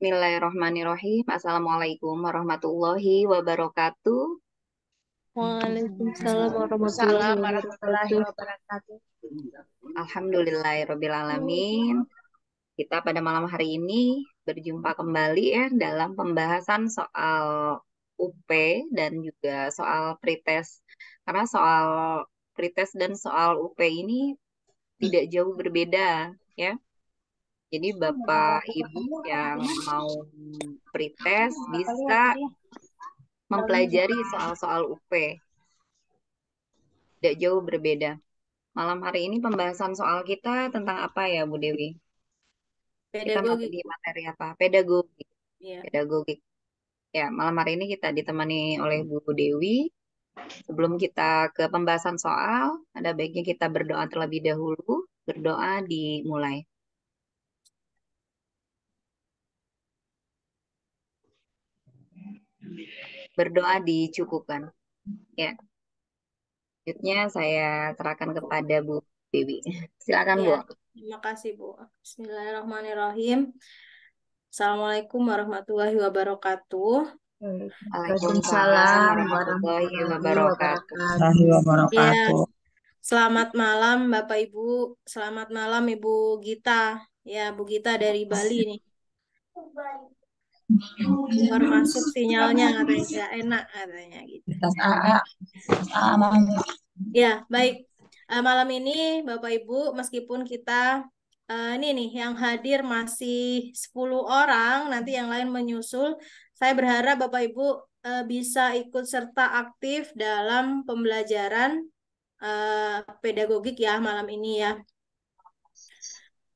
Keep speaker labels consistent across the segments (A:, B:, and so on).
A: Bismillahirrahmanirrahim. Assalamualaikum warahmatullahi wabarakatuh.
B: Waalaikumsalam warahmatullahi
C: Waalaikumsalam warahmatullahi
B: wabarakatuh.
C: wabarakatuh.
A: Alhamdulillahirrabbilalamin. Kita pada malam hari ini berjumpa kembali ya dalam pembahasan soal UP dan juga soal pretest. Karena soal pretest dan soal UP ini tidak jauh berbeda ya. Jadi Bapak Ibu yang mau pretest bisa mempelajari soal-soal UP. Tidak jauh berbeda. Malam hari ini pembahasan soal kita tentang apa ya, Bu Dewi? Kita masih
B: Pedagogik.
A: di materi apa? Pedagogik.
B: Ya.
A: Pedagogik. Ya, malam hari ini kita ditemani oleh Bu Dewi. Sebelum kita ke pembahasan soal, ada baiknya kita berdoa terlebih dahulu. Berdoa dimulai. Berdoa dicukupkan. Ya. Selanjutnya saya serahkan kepada Bu Dewi. Silakan, Bu.
B: Ya, terima kasih Bu. Bismillahirrahmanirrahim. Assalamualaikum warahmatullahi wabarakatuh.
A: Waalaikumsalam
C: Waalaikumsalam
A: warahmatullahi
C: warahmatullahi
A: wabarakatuh.
C: wabarakatuh.
B: Ya, selamat malam Bapak Ibu. Selamat malam Ibu Gita. Ya, Bu Gita dari Bali nih. Baru masuk sinyalnya katanya nggak enak katanya gitu.
C: Tas AA, AA
B: Ya, baik. Malam ini Bapak Ibu, meskipun kita ini nih yang hadir masih 10 orang, nanti yang lain menyusul. Saya berharap Bapak Ibu bisa ikut serta aktif dalam pembelajaran pedagogik ya malam ini ya.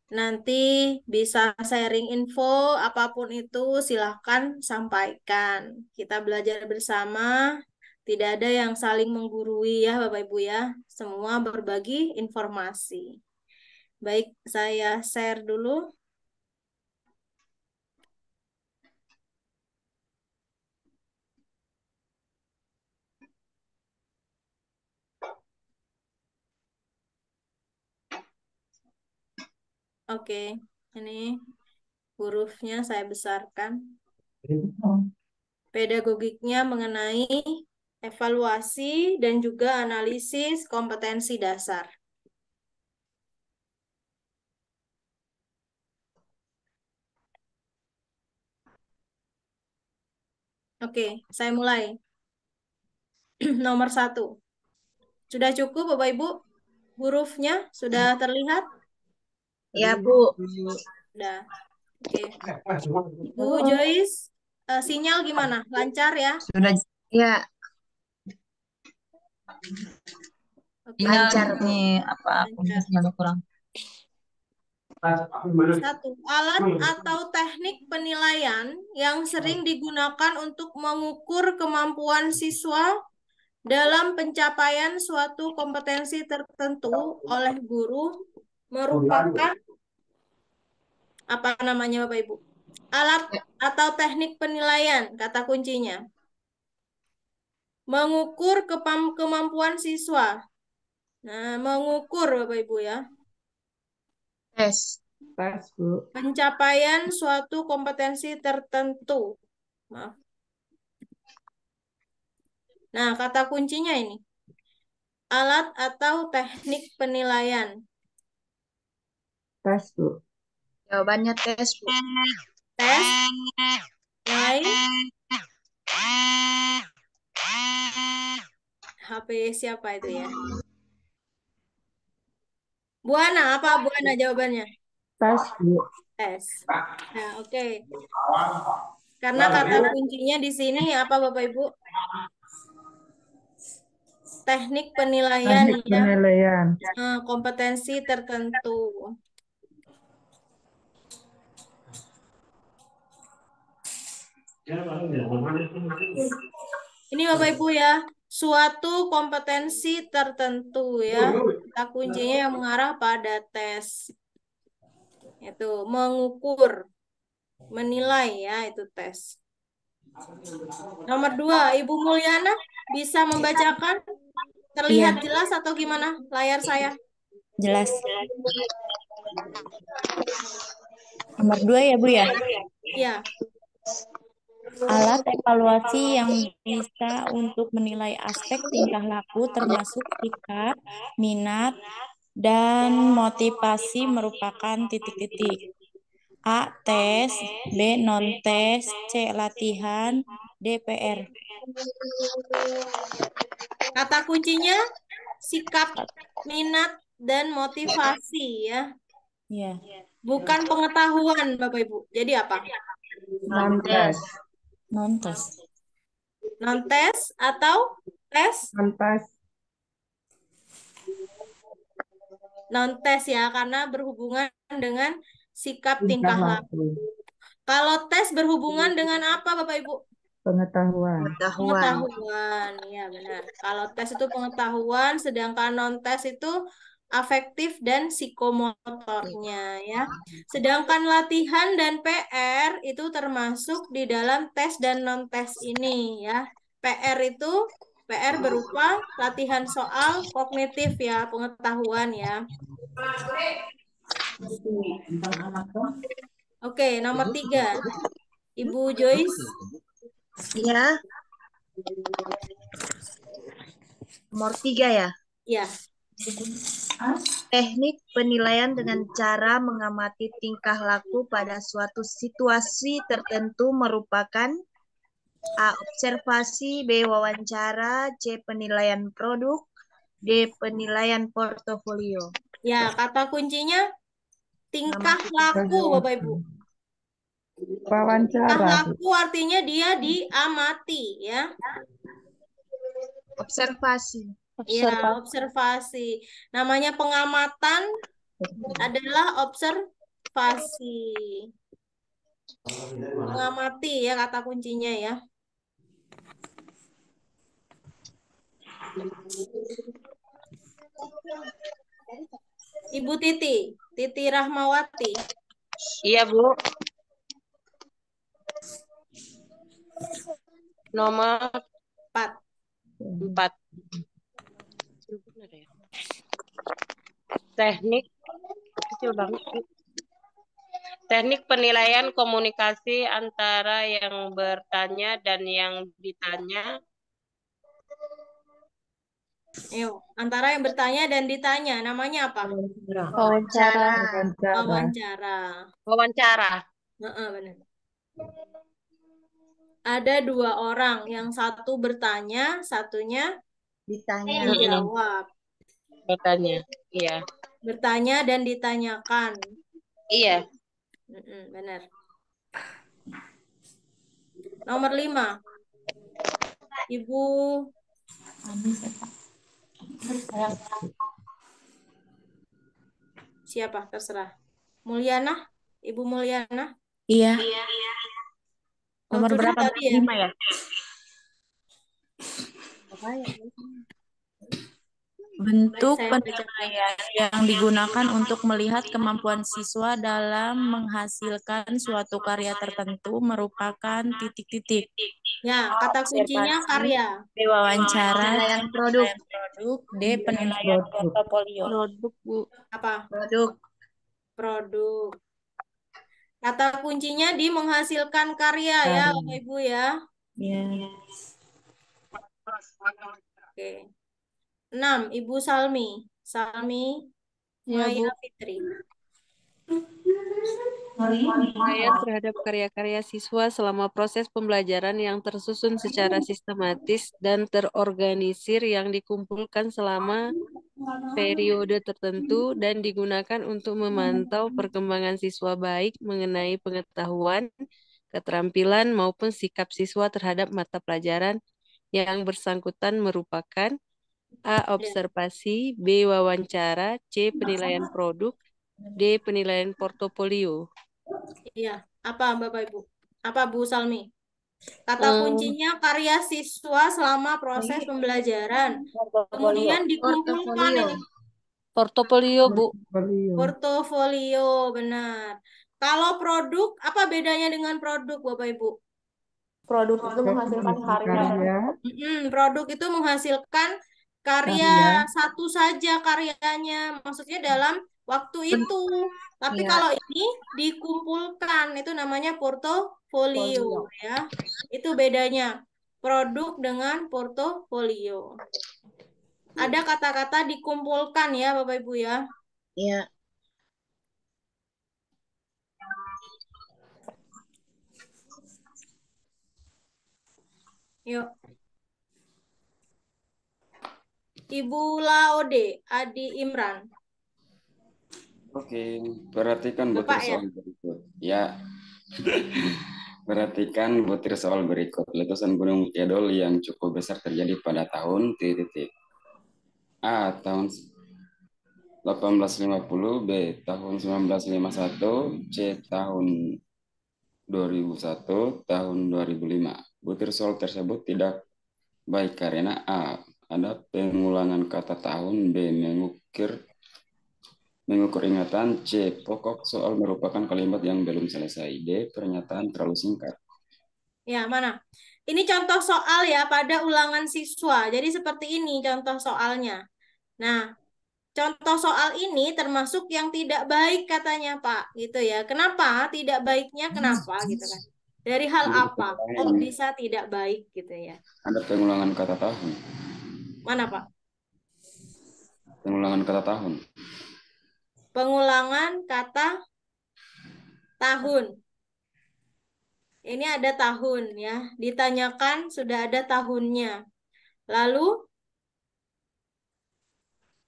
B: Nanti bisa sharing info apapun itu silahkan sampaikan. Kita belajar bersama, tidak ada yang saling menggurui ya Bapak Ibu ya. Semua berbagi informasi. Baik, saya share dulu. Oke, ini hurufnya saya besarkan. Pedagogiknya mengenai evaluasi dan juga analisis kompetensi dasar. Oke, saya mulai. Nomor 1. Sudah cukup Bapak Ibu? Hurufnya sudah terlihat?
C: Ya Bu.
B: Sudah. Oke. Ibu Joyce, sinyal gimana? Lancar ya?
C: Sudah ya
B: Oke.
C: lancar nih apa
B: Lancar.
C: komunikasinya kurang.
B: 1. Alat atau teknik penilaian yang sering digunakan untuk mengukur kemampuan siswa dalam pencapaian suatu kompetensi tertentu oleh guru merupakan apa namanya Bapak Ibu? Alat atau teknik penilaian, kata kuncinya. Mengukur kemampuan siswa. Nah, mengukur Bapak Ibu ya.
C: Tes. Tes Bu.
B: Pencapaian suatu kompetensi tertentu. Maaf. Nah, kata kuncinya ini. Alat atau teknik penilaian.
C: Tes Bu. Jawabannya tes Bu.
B: Tes. Yang lain? HP siapa itu ya? Buana, apa Buana jawabannya?
C: Tes Bu.
B: Tes. Nah, oke. Karena kata kuncinya di sini apa Bapak Ibu? Teknik penilaian
C: Teknik
B: ya.
C: penilaian.
B: Kompetensi tertentu. Ini Bapak Ibu ya, suatu kompetensi tertentu ya. Kata kuncinya yang mengarah pada tes. Itu mengukur, menilai ya, itu tes. Nomor 2, Ibu Mulyana bisa membacakan? Terlihat
C: Iya.
B: jelas atau gimana layar saya?
C: Jelas. Nomor 2 ya Bu ya?
B: Ya,
D: Alat evaluasi yang bisa untuk menilai aspek tingkah laku termasuk sikap, minat, dan motivasi merupakan titik-titik. A. Tes, B. Non-tes, C. Latihan, D. PR.
B: kata kuncinya sikap, minat, dan motivasi ya.
D: Ya,
B: Bukan pengetahuan, Bapak Ibu. Jadi apa?
C: Non-tes.
D: non-tes.
B: Non-tes atau tes?
C: Non-tes.
B: Non-tes ya, karena berhubungan dengan sikap
C: Tingkah
B: tingkah laku.
C: laku.
B: Kalau tes berhubungan dengan apa, Bapak Ibu?
C: Pengetahuan.
B: Pengetahuan, ya benar. Kalau tes itu pengetahuan, sedangkan non-tes itu afektif dan psikomotornya ya. Sedangkan latihan dan PR itu termasuk di dalam tes dan non-tes ini ya. PR berupa latihan soal kognitif ya, pengetahuan ya. Oke, nomor 3. Ibu Joyce.
C: Iya. Nomor 3 ya.
B: Ya,
C: Teknik penilaian dengan cara mengamati tingkah laku pada suatu situasi tertentu merupakan A. Observasi, B. Wawancara, C. Penilaian produk, D. Penilaian portofolio.
B: ya kata kuncinya tingkah laku, Bapak Ibu. Tingkah
C: Wawancara.
B: laku artinya dia diamati ya.
C: Observasi.
B: Ya, observasi. Namanya pengamatan adalah observasi. Mengamati ya kata kuncinya ya. Ibu Titi Rahmawati.
E: Iya, Bu. Nomor
B: 4.
E: 4. Teknik kecil banget, Bu. Teknik penilaian komunikasi antara yang bertanya dan yang ditanya.
B: Ayo, antara yang bertanya dan ditanya, namanya apa?
D: Wawancara.
B: Wawancara.
E: Wawancara.
B: Benar. Ada 2 orang, yang satu bertanya, satunya
C: Ditanya.
B: menjawab.
E: Bertanya. Iya.
B: Bertanya dan ditanyakan.
E: Iya.
B: Benar. Nomor 5. Ibu siapa? Terserah. Mulyana? Ibu Mulyana?
D: Iya.
B: Nomor
D: Nomor berapa?
B: tadi ya?
D: 5 ya? Bentuk
B: Baik, saya
D: penilaian yang digunakan untuk melihat kemampuan siswa dalam menghasilkan suatu karya tertentu merupakan titik-titik.
B: Ya, kata kuncinya karya.
D: B. Wawancara,
C: Penilaian
D: C.
C: produk.
D: Penilaian produk, D. Penilaian portofolio.
E: Produk, Bu.
B: Apa?
C: Produk.
B: Produk. Kata kuncinya di menghasilkan karya ya, Bapak Ibu ya.
D: Ya.
B: Oke. 6. Ibu Salmi.
E: Ya, Bu.
B: Maya Fitri.
E: Penilaian terhadap karya-karya siswa selama proses pembelajaran yang tersusun secara sistematis dan terorganisir yang dikumpulkan selama periode tertentu dan digunakan untuk memantau perkembangan siswa baik mengenai pengetahuan, keterampilan maupun sikap siswa terhadap mata pelajaran yang bersangkutan merupakan A. Observasi, B. Wawancara, C. Penilaian produk, D. Penilaian portofolio.
B: Iya. Apa Bapak Ibu? Apa Bu Salmi? Kata kuncinya karya siswa selama proses pembelajaran. Kemudian dikumpulkan ini.
E: Portofolio, Bu.
B: Portofolio, benar. Kalau produk, apa bedanya dengan produk, Bapak Ibu?
D: Produk itu menghasilkan karya.
B: Produk itu menghasilkan karya satu saja karyanya. Maksudnya dalam waktu itu. Tapi
C: Ya.
B: kalau ini dikumpulkan, itu namanya portofolio ya. Itu bedanya produk dengan portofolio. Ada kata-kata dikumpulkan ya Bapak Ibu ya.
C: Ya.
B: Yuk. Ibu Laode, Adi Imran.
F: Oke, perhatikan butir
B: Bapak ya.
F: soal berikut. Ya, perhatikan butir soal berikut. Letusan Gunung Kedol yang cukup besar terjadi pada tahun titik. A. Tahun 1850, B. Tahun 1951, C. Tahun 2001, tahun 2005. Butir soal tersebut tidak baik karena A. Ada pengulangan kata tahun, B. Mengukur ingatan, C. Pokok soal merupakan kalimat yang belum selesai, D. Pernyataan terlalu singkat.
B: Ya, mana? Ini contoh soal ya pada ulangan siswa. Jadi seperti ini contoh soalnya. Nah, contoh soal ini termasuk yang tidak baik katanya Pak, gitu ya. Kenapa? Tidak baiknya kenapa gitu kan? Dari hal apa? Kok bisa tidak baik gitu ya?
F: Ada pengulangan kata tahun.
B: Mana Pak?
F: Pengulangan kata tahun.
B: Pengulangan kata tahun. Ini ada tahun ya. Ditanyakan sudah ada tahunnya. Lalu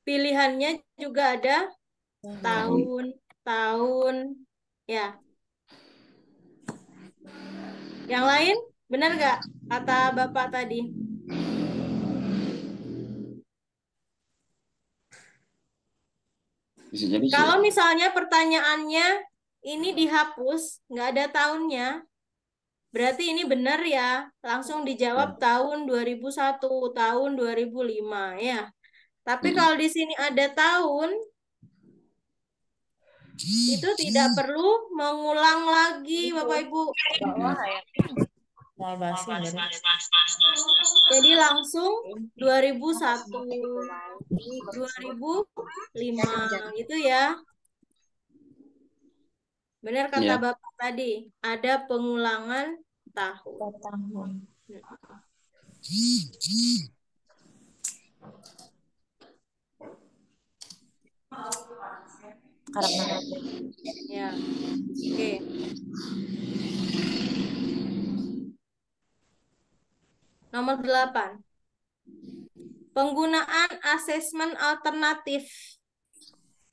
B: pilihannya juga ada tahun, tahun, ya. Yang lain, benar nggak kata Bapak tadi?
F: Bisa jadi sih.
B: Kalau misalnya pertanyaannya ini dihapus, nggak ada tahunnya, berarti ini benar ya. Langsung dijawab tahun 2001, tahun 2005 ya. Tapi kalau di sini ada tahun, itu tidak perlu mengulang lagi Bapak Ibu. Jadi langsung 2001, 2005 gitu ya. Benar kata
F: Ya.
B: Bapak tadi, ada pengulangan tahun. Ya. Oke. Nomor 8. Penggunaan asesmen alternatif.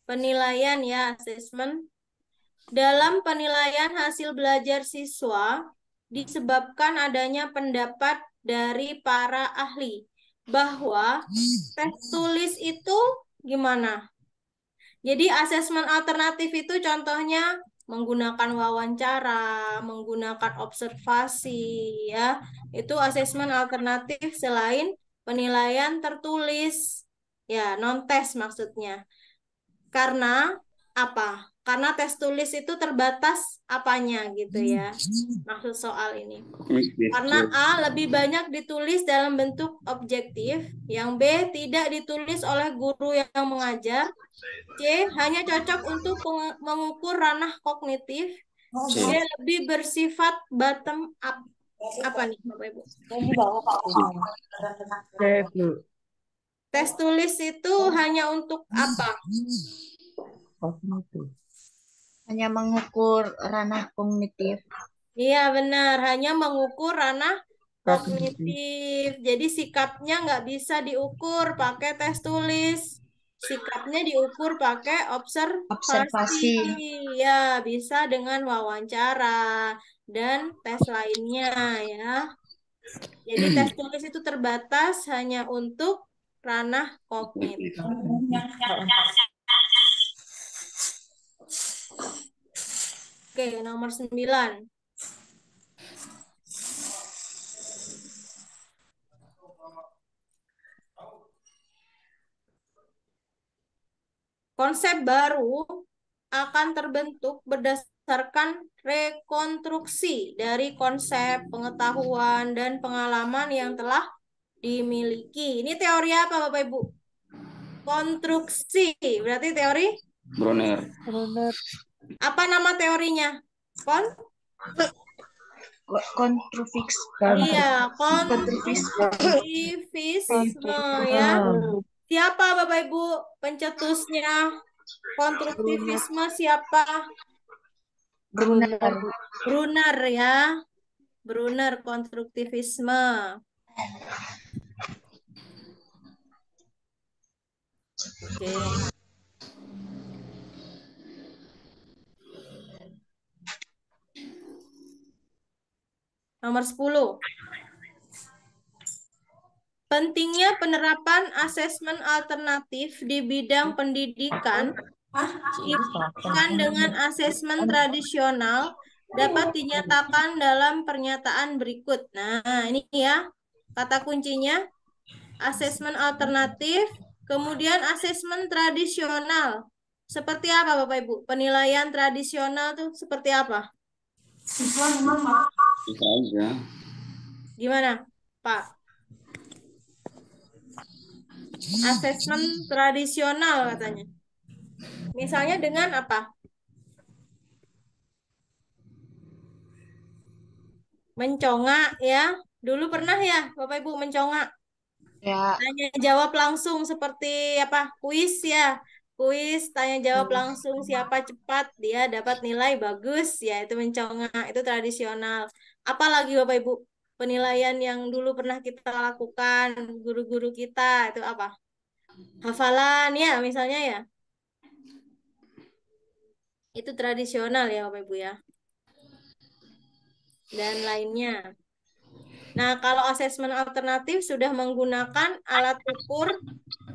B: Penilaian ya, asesmen. Dalam penilaian hasil belajar siswa disebabkan adanya pendapat dari para ahli bahwa tes tulis itu gimana? Jadi asesmen alternatif itu contohnya menggunakan wawancara, menggunakan observasi ya. Itu asesmen alternatif selain penilaian tertulis. Ya, non-tes maksudnya. Karena apa? Karena tes tulis itu terbatas apanya gitu ya. Maksud soal ini. Karena A lebih banyak ditulis dalam bentuk objektif, yang B tidak ditulis oleh guru yang mengajar, C hanya cocok untuk mengukur ranah kognitif, D lebih bersifat bottom up. Apa nih Bapak Ibu? Tes tulis itu hanya untuk apa?
C: Hanya mengukur ranah kognitif.
B: Iya benar, hanya mengukur ranah kognitif. Jadi sikapnya nggak bisa diukur pakai tes tulis. Sikapnya diukur pakai observasi. Ya, bisa dengan wawancara dan tes lainnya ya. Jadi tes tulis itu terbatas hanya untuk ranah kognitif. Oke, nomor 9. Konsep baru akan terbentuk berdasarkan rekonstruksi dari konsep, pengetahuan, dan pengalaman yang telah dimiliki. Ini teori apa Bapak Ibu? Konstruksi, berarti teori
F: Bronner.
B: Apa nama teorinya? Iya, konstruktivisme ya. Siapa Bapak Ibu pencetusnya konstruktivisme siapa? Brunner ya. Brunner konstruktivisme. Oke. Nomor 10. Pentingnya penerapan asesmen alternatif di bidang pendidikan dibandingkan dengan asesmen tradisional dapat dinyatakan dalam pernyataan berikut. Nah, ini ya kata kuncinya. Asesmen alternatif, kemudian asesmen tradisional. Seperti apa Bapak Ibu? Penilaian tradisional tuh seperti apa?
F: Bisa aja.
B: Gimana, Pak? Asesmen tradisional katanya. Misalnya dengan apa? Mencongak ya. Dulu pernah ya Bapak Ibu mencongak?
C: Ya.
B: Tanya jawab langsung seperti apa? Kuis ya. Kuis tanya jawab langsung, siapa cepat dia dapat nilai bagus ya, itu mencongak, itu tradisional. Apalagi Bapak Ibu penilaian yang dulu pernah kita lakukan guru-guru kita itu apa? Hafalan ya misalnya ya. Itu tradisional ya Bapak Ibu ya. Dan lainnya. Nah, kalau asesmen alternatif sudah menggunakan alat ukur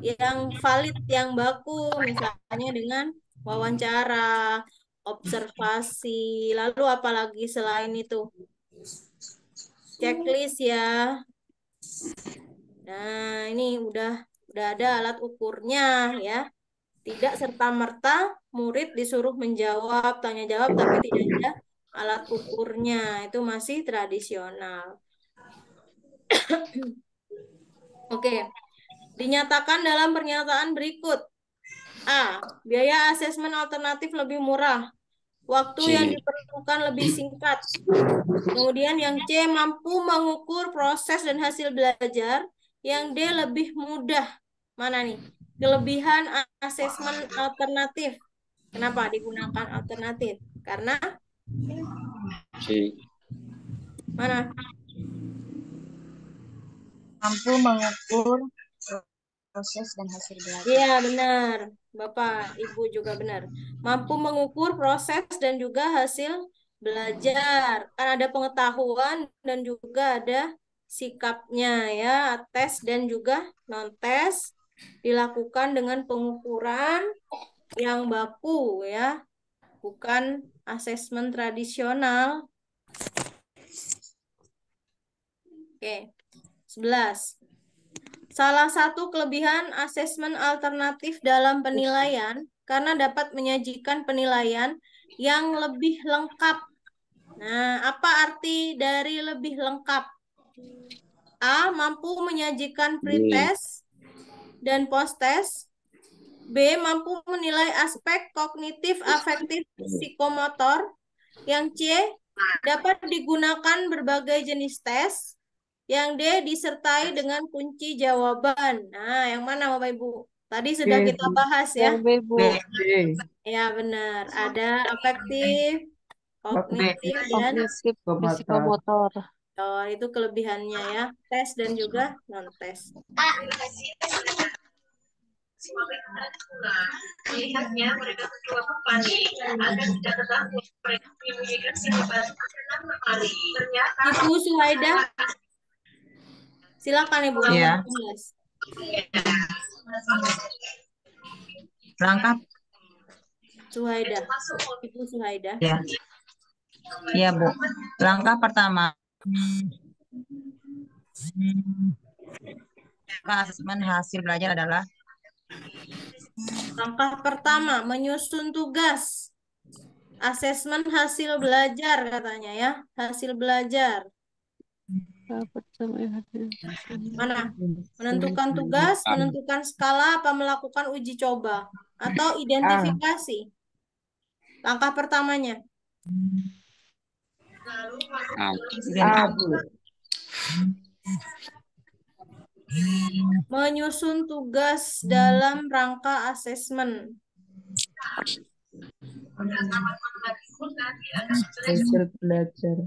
B: yang valid, yang baku, misalnya dengan wawancara, observasi, lalu apalagi selain itu? Checklist ya. Nah, ini udah ada alat ukurnya ya. Tidak serta-merta murid disuruh menjawab, tanya jawab, tapi tidak ada alat ukurnya. Itu masih tradisional. Oke. Dinyatakan dalam pernyataan berikut. A. Biaya asesmen alternatif lebih murah. Waktu yang diperlukan lebih singkat. Kemudian yang C. Mampu mengukur proses dan hasil belajar. Yang D. Lebih mudah. Mana nih? Kelebihan asesmen alternatif. Kenapa digunakan alternatif? Karena
F: C.
B: mana?
C: Mampu mengukur proses dan hasil belajar.
B: Iya, benar. Bapak, Ibu juga benar. Mampu mengukur proses dan juga hasil belajar. Kan ada pengetahuan dan juga ada sikapnya ya. Tes dan juga non-tes dilakukan dengan pengukuran yang baku ya. Bukan asesmen tradisional. Oke. 11. Salah satu kelebihan asesmen alternatif dalam penilaian karena dapat menyajikan penilaian yang lebih lengkap. Nah, apa arti dari lebih lengkap? A. Mampu menyajikan pretest dan post-test. B. Mampu menilai aspek kognitif, afektif, psikomotor. Yang C. Dapat digunakan berbagai jenis tes. Yang D disertai dengan kunci jawaban. Nah, yang mana Bapak Ibu? Tadi sudah kita bahas ya. Ya, benar. Ada afektif, kognitif, dan
E: psikomotor.
B: oh, itu kelebihannya ya. Tes dan juga non-tes.
C: Melihatnya mereka berdua kembali agar tidak ketahui mereka menyembunyikan siapa kembali. Ternyata
B: Ibu Suhaida, silakan Ibu.
G: Iya. Langkah
B: Suhaida, Ibu Suhaida.
G: ya. Iya, Bu. Langkah pertama. Asesmen hasil belajar adalah
B: Langkah pertama, menyusun tugas. Asesmen hasil belajar katanya ya. Hasil belajar. Mana? Menentukan tugas, menentukan skala, apa melakukan uji coba? atau identifikasi? Langkah pertamanya.
G: A.
B: Menyusun tugas dalam rangka asesmen.
G: Belajar.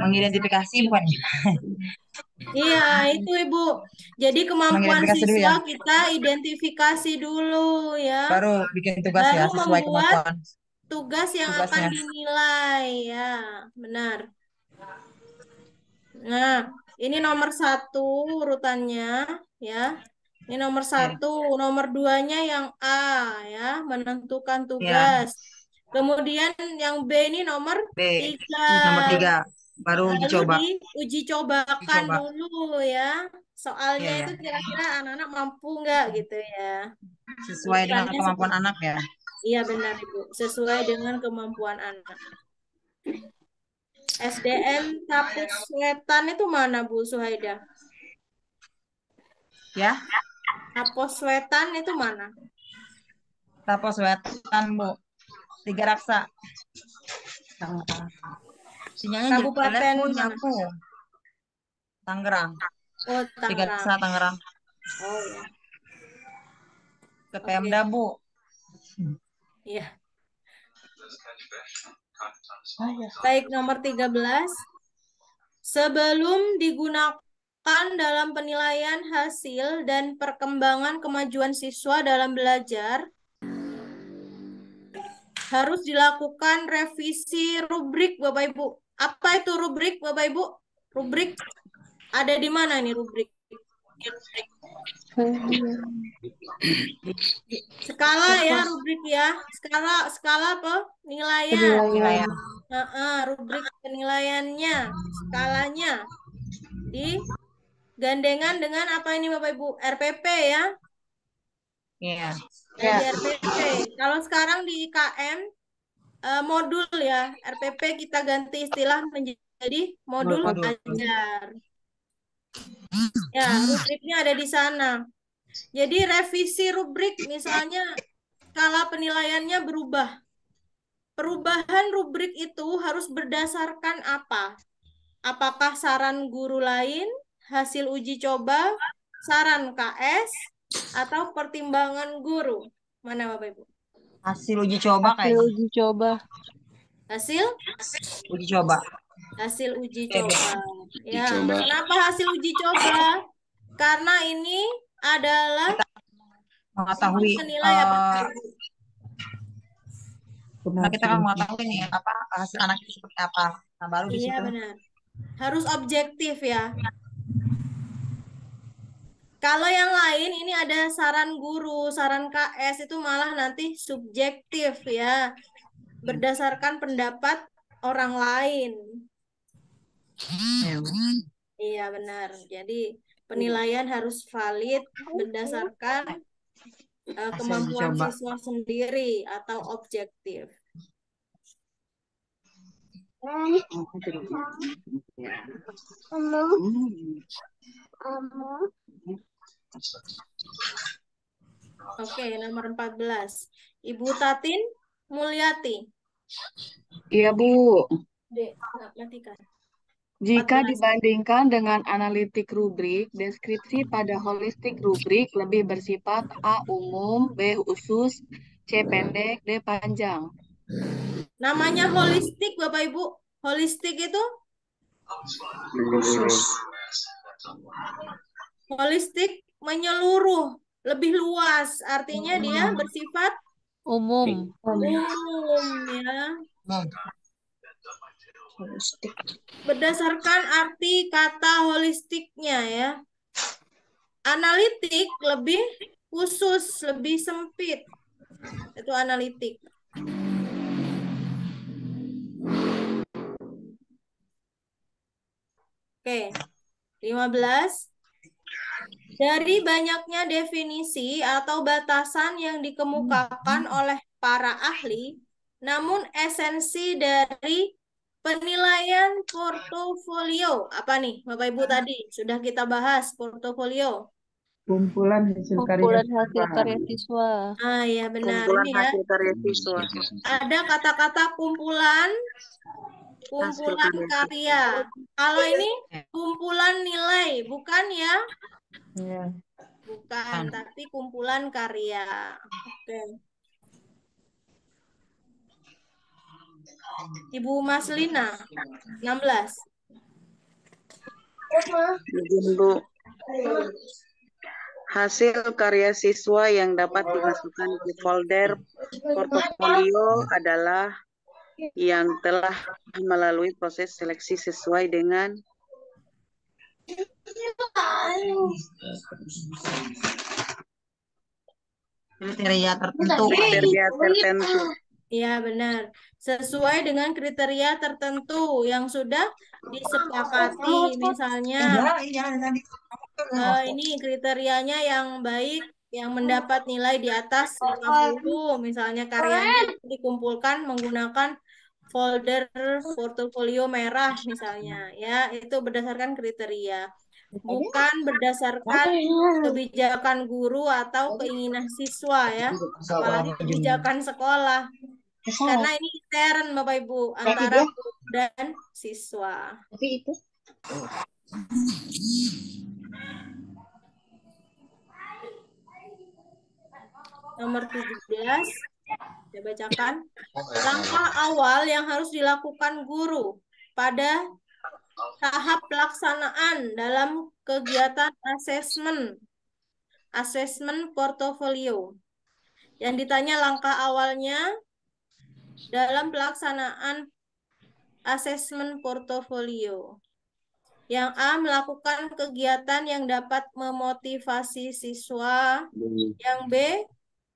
G: Mengidentifikasi bukan?
B: Iya, itu Ibu. Jadi kemampuan
G: Mengidentifikasi dulu ya.
B: siswa kita identifikasi dulu ya.
G: Baru bikin tugas ya
B: Baru
G: sesuai
B: membuat
G: kemampuan
B: tugas yang akan
G: tugasnya.
B: dinilai ya, benar. Nah, ini nomor 1 urutannya ya. Ini nomor 1, nomor 2-nya yang A ya, menentukan tugas. Kemudian yang B ini nomor
G: B.
B: 3.
G: Nomor 3. Baru uji
B: Lalu
G: coba.
B: diuji cobakan
G: Coba.
B: dulu ya. Soalnya
G: Iya,
B: itu
G: ya.
B: kira-kira anak-anak mampu nggak gitu ya.
G: Sesuai dengan
B: Urutannya
G: kemampuan
B: seperti-
G: anak ya.
B: Iya benar Ibu, sesuai dengan kemampuan anak. SDM Tapus Wetan itu mana Bu Suhaida?
G: Ya.
B: Tapus Wetan itu mana?
G: Tapos Wetan, Bu. 3 Raksa. Sinyalnya jelek,
B: Kabupaten
G: Bu,
B: mana?
G: nyapu. Tangerang.
B: Oh,
G: 3 Raksa
B: Tangerang.
G: Tangerang.
B: Oh ya.
G: Ke
B: Oke.
G: Pemda, Bu.
B: Iya. Baik, nomor 13. Sebelum digunakan dalam penilaian hasil dan perkembangan kemajuan siswa dalam belajar, harus dilakukan revisi rubrik, Bapak Ibu. Apa itu rubrik, Bapak Ibu? Rubrik ada di mana nih rubrik? Skala ya, rubrik ya. Skala apa? Penilaian.
G: Penilaian.
B: Rubrik penilaiannya, skalanya digandengan dengan apa ini Bapak Ibu? RPP ya.
G: Iya.
B: Jadi RPP. Kalau sekarang di IKM modul ya, RPP kita ganti istilah menjadi modul ajar. Ya, rubriknya ada di sana. Jadi revisi rubrik misalnya skala penilaiannya berubah. Perubahan rubrik itu harus berdasarkan apa? Apakah saran guru lain, hasil uji coba, saran KS, atau pertimbangan guru? Mana Bapak Ibu?
G: Hasil uji coba
E: Hasil
G: kayaknya.
E: uji coba.
B: Hasil?
G: Uji coba.
B: Hasil uji coba. Ya,
F: coba.
B: kenapa hasil uji coba? Karena ini adalah
G: Mengetahui
B: menilai apa?
G: nah, kita kan mengetahui nih apa hasil anak itu seperti apa. Nah, baru di
B: Iya
G: situ.
B: benar. Harus objektif ya. Kalau yang lain ini ada saran guru, saran KS itu malah nanti subjektif ya. Berdasarkan pendapat orang lain. Iya benar. Jadi penilaian harus valid berdasarkan kemampuan
G: coba.
B: siswa sendiri atau objektif. Oke, nomor 14. Ibu Tatin Mulyati.
H: Iya, Bu.
B: Dek, matikan.
H: Jika
B: 14.
H: dibandingkan dengan analitik rubrik, deskripsi pada holistik rubrik lebih bersifat A umum, B khusus, C pendek, D panjang.
B: Namanya holistik, Bapak Ibu. Holistik itu?
C: Khusus.
B: Holistik menyeluruh, lebih luas. Artinya dia bersifat
E: Umum.
B: umum ya.
C: Holistik.
B: Berdasarkan arti kata holistiknya ya. Analitik lebih khusus, lebih sempit. Itu analitik. Oke. 15. Dari banyaknya definisi atau batasan yang dikemukakan oleh para ahli, namun esensi dari Penilaian portofolio. Apa nih, Bapak Ibu tadi? Sudah kita bahas portofolio.
I: Kumpulan hasil karya
E: Kumpulan
I: siswa.
E: hasil karya siswa.
B: Ah, ya benar.
C: Kumpulan
B: Ini ya.
C: hasil karya siswa.
B: Ada kata-kata kumpulan
C: Hasil karya siswa.
B: karya. Kalau ini kumpulan nilai, bukan ya?
I: Ya.
B: Bukan, tapi kumpulan karya. Oke. Ibu Maslina, 16.
C: Izin, Bu. Hasil karya siswa yang dapat dimasukkan ke folder portofolio adalah yang telah melalui proses seleksi sesuai dengan
G: Kriteria tertentu.
C: kriteria tertentu.
B: Iya, benar. Sesuai dengan kriteria tertentu yang sudah disepakati. Misalnya, ini kriterianya yang baik, yang mendapat nilai di atas 50. Misalnya karyanya dikumpulkan menggunakan folder portofolio merah misalnya. Ya, itu berdasarkan kriteria. Bukan berdasarkan kebijakan guru atau keinginan siswa ya. Apalagi kebijakan sekolah. Karena ini intern Bapak Ibu antara guru dan siswa. Nomor 17, saya bacakan. Langkah awal yang harus dilakukan guru pada tahap pelaksanaan dalam kegiatan asesmen portofolio. Yang ditanya langkah awalnya dalam pelaksanaan asesmen portofolio. Yang A, melakukan kegiatan yang dapat memotivasi siswa. Yang B,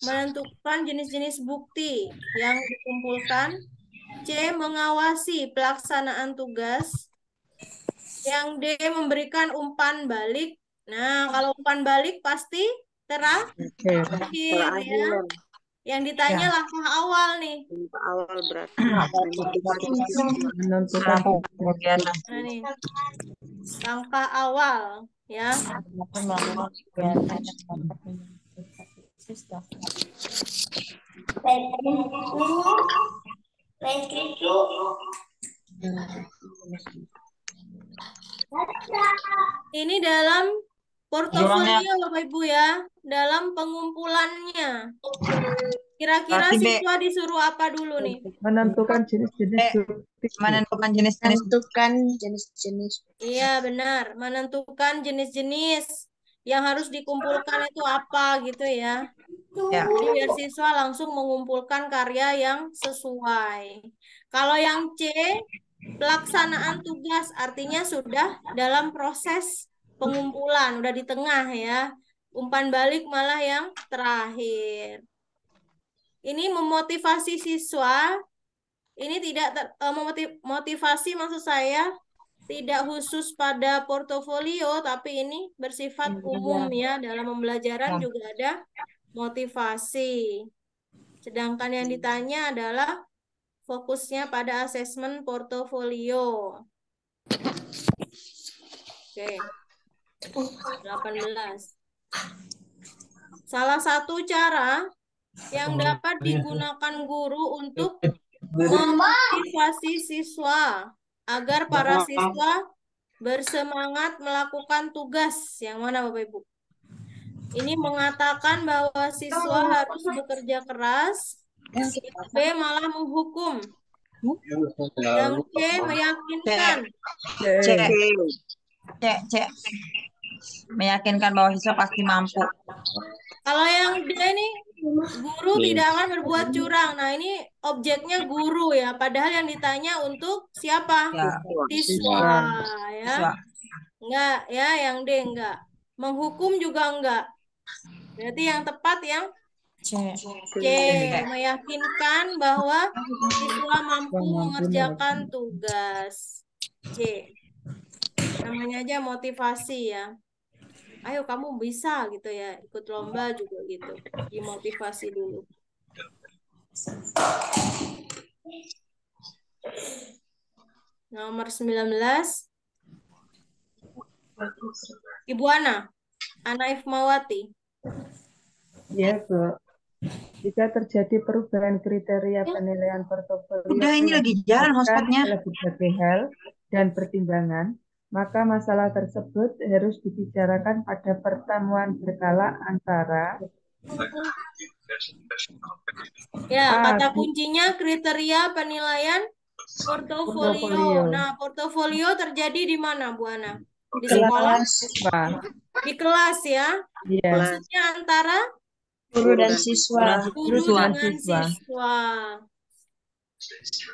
B: menentukan jenis-jenis bukti yang dikumpulkan. C, mengawasi pelaksanaan tugas. Yang D, memberikan umpan balik. Nah, kalau umpan balik pasti terakhir ya. Yang ditanya langkah awal nih.
C: Langkah awal berarti
I: Menentukan kegiatan.
B: Nah, nih. Langkah awal ya. Ini dalam portofolio Bapak Ibu ya, dalam pengumpulannya. Kira-kira siswa disuruh apa dulu nih?
I: Menentukan jenis-jenis
G: Menentukan jenis-jenis.
B: Iya, benar. Menentukan jenis-jenis yang harus dikumpulkan itu apa gitu ya. Jadi biar siswa langsung mengumpulkan karya yang sesuai. Kalau yang C, pelaksanaan tugas artinya sudah dalam proses pengumpulan, udah di tengah ya. Umpan balik malah yang terakhir. Ini memotivasi siswa. Ini tidak motivasi maksud saya tidak khusus pada portofolio, tapi ini bersifat umum ya. Dalam pembelajaran juga ada motivasi. Sedangkan yang ditanya adalah fokusnya pada asesmen portofolio. Oke. 18. Salah satu cara yang dapat digunakan guru untuk memotivasi siswa agar para siswa bersemangat melakukan tugas. Yang mana Bapak Ibu? Ini mengatakan bahwa siswa harus bekerja keras. Yang B malah menghukum. Yang C meyakinkan.
G: C. Meyakinkan bahwa siswa pasti mampu.
B: Kalau yang D ini guru tidak akan berbuat curang. Nah, ini objeknya guru ya. Padahal yang ditanya untuk siapa? Siswa ya. Enggak ya, yang D enggak. Menghukum juga enggak. Berarti yang tepat yang C. Meyakinkan bahwa siswa mampu mengerjakan tugas. C. Namanya aja motivasi ya. Ayo kamu bisa gitu ya, ikut lomba juga gitu. Dimotivasi dulu. Nomor 19. Ibu Ana Ifmawati.
I: Ya, Bu. Jika terjadi perubahan kriteria penilaian portofolio
G: Udah, ini
I: yang
G: lagi jalan
I: disebutkan
G: hotspotnya.
I: oleh berbagai hal dan pertimbangan, maka masalah tersebut harus dibicarakan pada pertemuan berkala antara
B: Ya,
I: A.
B: kata kuncinya kriteria penilaian portofolio.
I: Portofolio.
B: Nah, portofolio terjadi di mana, Bu Ana? Di
C: Kelas.
B: sekolah?
I: Siswa.
B: Di kelas ya.
I: Iya.
B: Maksudnya antara
C: Guru dan siswa.
B: guru
I: dengan
B: dengan
I: siswa.
B: siswa.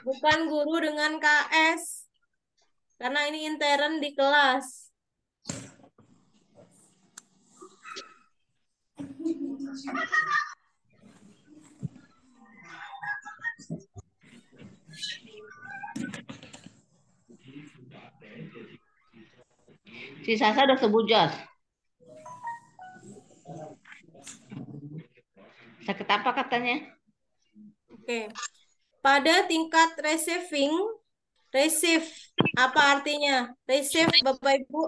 B: Bukan guru dengan KS. Karena ini intern di kelas.
J: Si Sasa udah sebut Jos. Sakit apa katanya?
B: Oke. Pada tingkat receive apa artinya? Receive Bapak Ibu?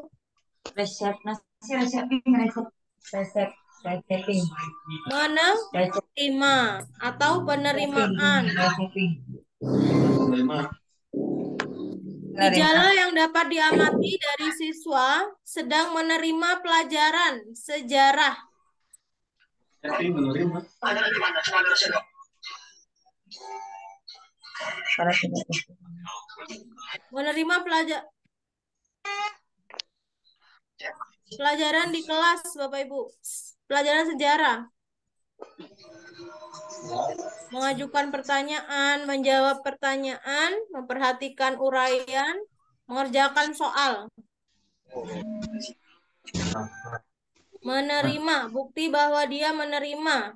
B: Menerima atau penerimaan. Gejala yang dapat diamati dari siswa sedang menerima pelajaran sejarah. Menerima pelajaran di kelas, Bapak Ibu. Pelajaran sejarah. Mengajukan pertanyaan, menjawab pertanyaan, memperhatikan uraian, mengerjakan soal. Menerima, bukti bahwa dia menerima.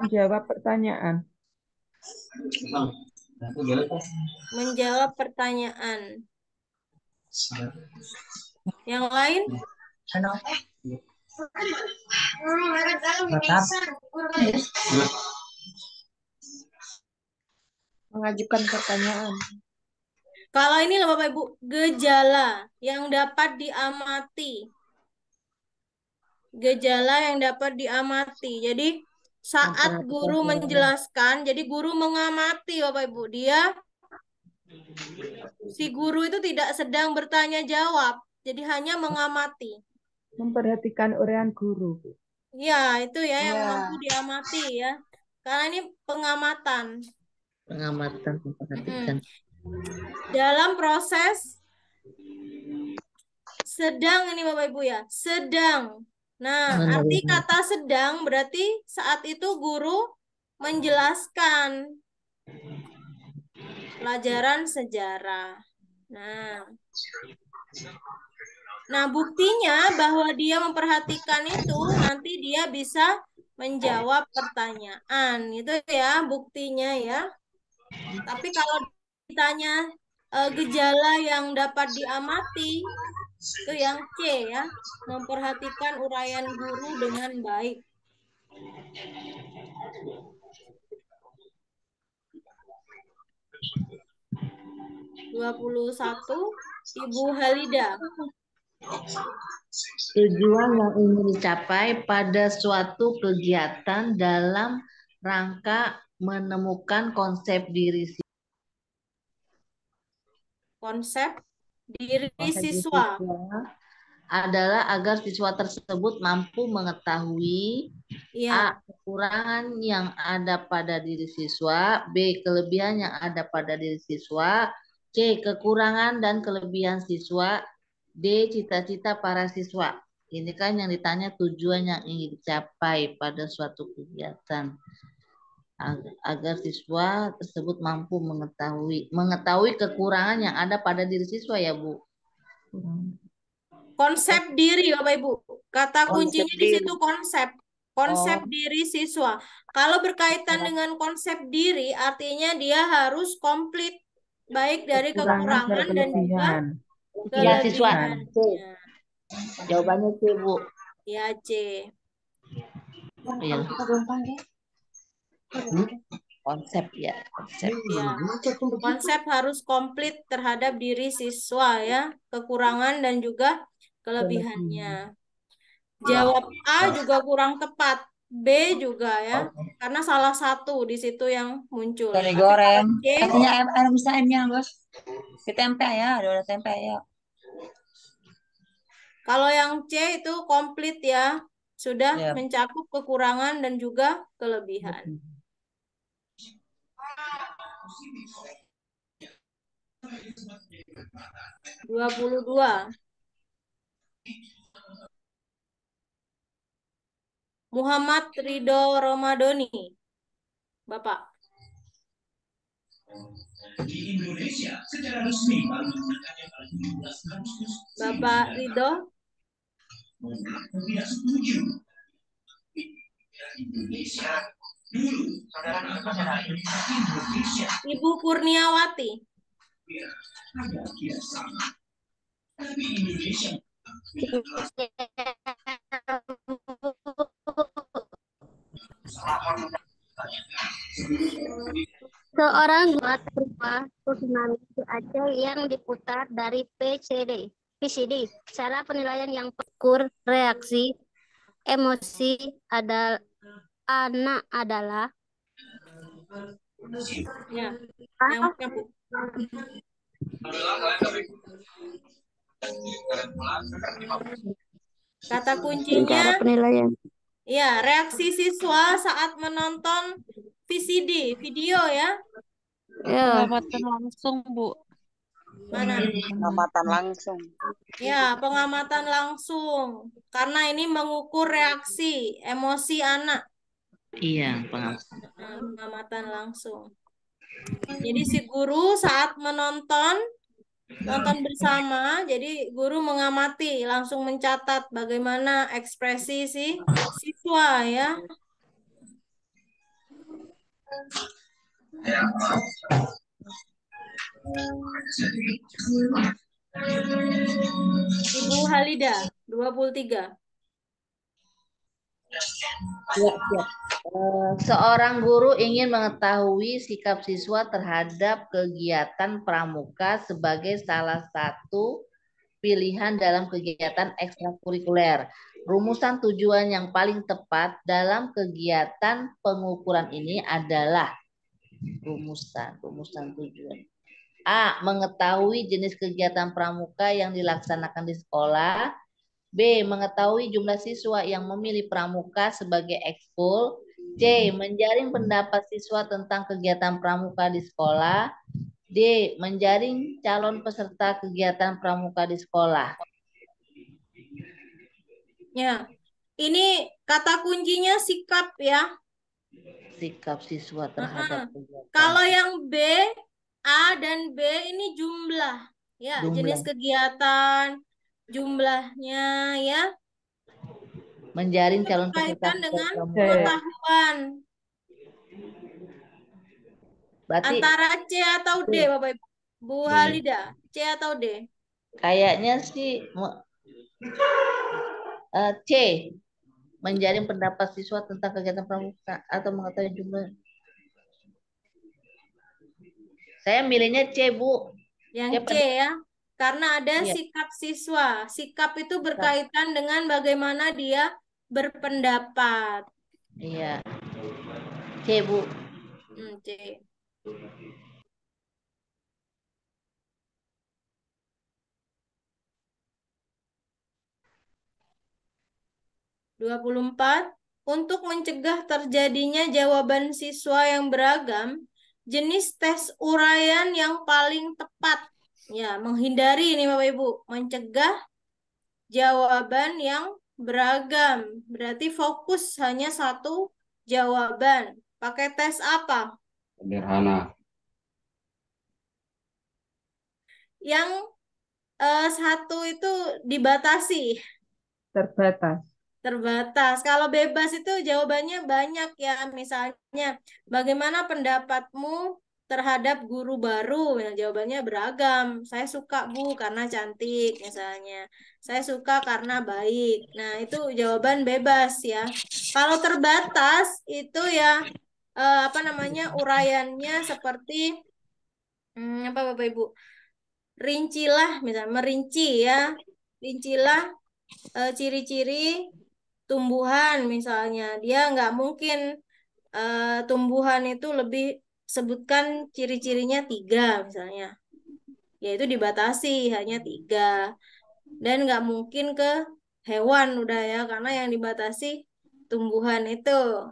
I: Menjawab pertanyaan.
B: Menjawab pertanyaan. Yang lain?
C: Mengajukan pertanyaan.
B: Kalau ini loh Bapak Ibu, gejala yang dapat diamati. Gejala yang dapat diamati. Jadi saat guru menjelaskan, jadi guru mengamati Bapak Ibu. Si guru itu tidak sedang bertanya jawab, jadi hanya mengamati.
I: Memperhatikan uraian guru.
B: Ya, itu ya yang mampu diamati ya. Karena ini pengamatan.
J: Pengamatan, memperhatikan.
B: Dalam proses sedang ini Bapak Ibu ya, sedang. Nah, arti kata sedang berarti saat itu guru menjelaskan pelajaran sejarah. Nah, buktinya bahwa dia memperhatikan itu nanti dia bisa menjawab pertanyaan. Itu ya buktinya ya. Tapi kalau ditanya gejala yang dapat diamati, itu yang C ya, memperhatikan uraian guru dengan baik. (21) Ibu Halida.
J: Tujuan yang ingin dicapai pada suatu kegiatan dalam rangka menemukan konsep diri
B: siswa
J: adalah agar siswa tersebut mampu mengetahui A. Kekurangan yang ada pada diri siswa, B. Kelebihan yang ada pada diri siswa, C. Kekurangan dan kelebihan siswa, D. Cita-cita para siswa. Ini kan yang ditanya tujuan yang ingin dicapai pada suatu kegiatan agar siswa tersebut mampu mengetahui kekurangan yang ada pada diri siswa ya Bu.
B: Konsep diri Bapak Ibu. Kata kuncinya di situ konsep diri siswa. Kalau berkaitan dengan konsep diri artinya dia harus komplit baik dari kekurangan dan juga kelebihan.
J: Jawabannya C Bu.
B: Ya C.
J: Konsep ya, konsep.
B: Ya, konsep harus komplit terhadap diri siswa ya, kekurangan dan juga kelebihannya. Jawab A juga kurang tepat, B juga ya, karena salah satu di situ yang muncul.
G: Dari
B: Tapi kalau
G: goreng.
B: C,
G: Katanya bisa M-nya, Bos. Di tempe ya, ada tempe ya.
B: kalau yang C itu komplit ya, sudah
G: Ya.
B: mencakup kekurangan dan juga kelebihan. 22. Muhammad Ridho Romadoni. Bapak. Bapak Ridho. Ibu Kurniawati.
K: Seorang buat rumah tsunami di Aceh yang diputar dari PCD. Cara penilaian yang ukur reaksi emosi anak adalah
B: ya, yang kata kuncinya
K: cara penilaian.
B: Ya, reaksi siswa saat menonton VCD, video ya.
K: Ya.
E: Pengamatan langsung, Bu.
B: Mana?
L: Pengamatan langsung.
B: Ya, pengamatan langsung. Karena ini mengukur reaksi emosi anak.
J: Iya,
B: pengamatan langsung. Jadi si guru saat nonton bersama, jadi guru mengamati, langsung mencatat bagaimana ekspresi si siswa ya. Ibu Halida, 23.
J: Ya. Seorang guru ingin mengetahui sikap siswa terhadap kegiatan pramuka sebagai salah satu pilihan dalam kegiatan ekstrakurikuler. Rumusan tujuan yang paling tepat dalam kegiatan pengukuran ini adalah rumusan tujuan. A. Mengetahui jenis kegiatan pramuka yang dilaksanakan di sekolah. B. Mengetahui jumlah siswa yang memilih pramuka sebagai ekskul. C. Menjaring pendapat siswa tentang kegiatan pramuka di sekolah. D. Menjaring calon peserta kegiatan pramuka di sekolah.
B: Ya, ini kata kuncinya sikap ya.
J: Sikap siswa terhadap kegiatan.
B: Kalau yang B, A dan B ini jumlah. Ya, jenis kegiatan, jumlahnya ya.
J: Menjaring calon peserta
B: dengan pengetahuan. Berarti antara C atau D, Bapak Ibu? Bu Halida, C atau D?
J: Kayaknya sih C. Menjaring pendapat siswa tentang kegiatan pramuka atau mengetahui jumlah. Saya milihnya C, Bu.
B: Yang C ya. Karena ada sikap siswa. Sikap itu berkaitan dengan bagaimana dia berpendapat.
J: Iya. C, Bu.
B: C. Untuk mencegah terjadinya jawaban siswa yang beragam, jenis tes uraian yang paling tepat. Ya, menghindari ini Bapak Ibu, mencegah jawaban yang beragam. Berarti fokus hanya satu jawaban. Pakai tes apa?
F: Sederhana.
B: Yang satu itu dibatasi. Terbatas. Kalau bebas itu jawabannya banyak ya. Misalnya, bagaimana pendapatmu terhadap guru baru? Nah, jawabannya beragam. Saya suka Bu karena cantik misalnya. Saya suka karena baik. Nah, itu jawaban bebas ya. Kalau terbatas itu ya apa namanya uraiannya seperti apa Bapak Ibu? Rincilah, misalnya merinci ya, rincilah ciri-ciri tumbuhan misalnya. Dia nggak mungkin tumbuhan itu lebih sebutkan ciri-cirinya 3 misalnya. Yaitu dibatasi hanya 3. Dan nggak mungkin ke hewan udah ya, karena yang dibatasi tumbuhan itu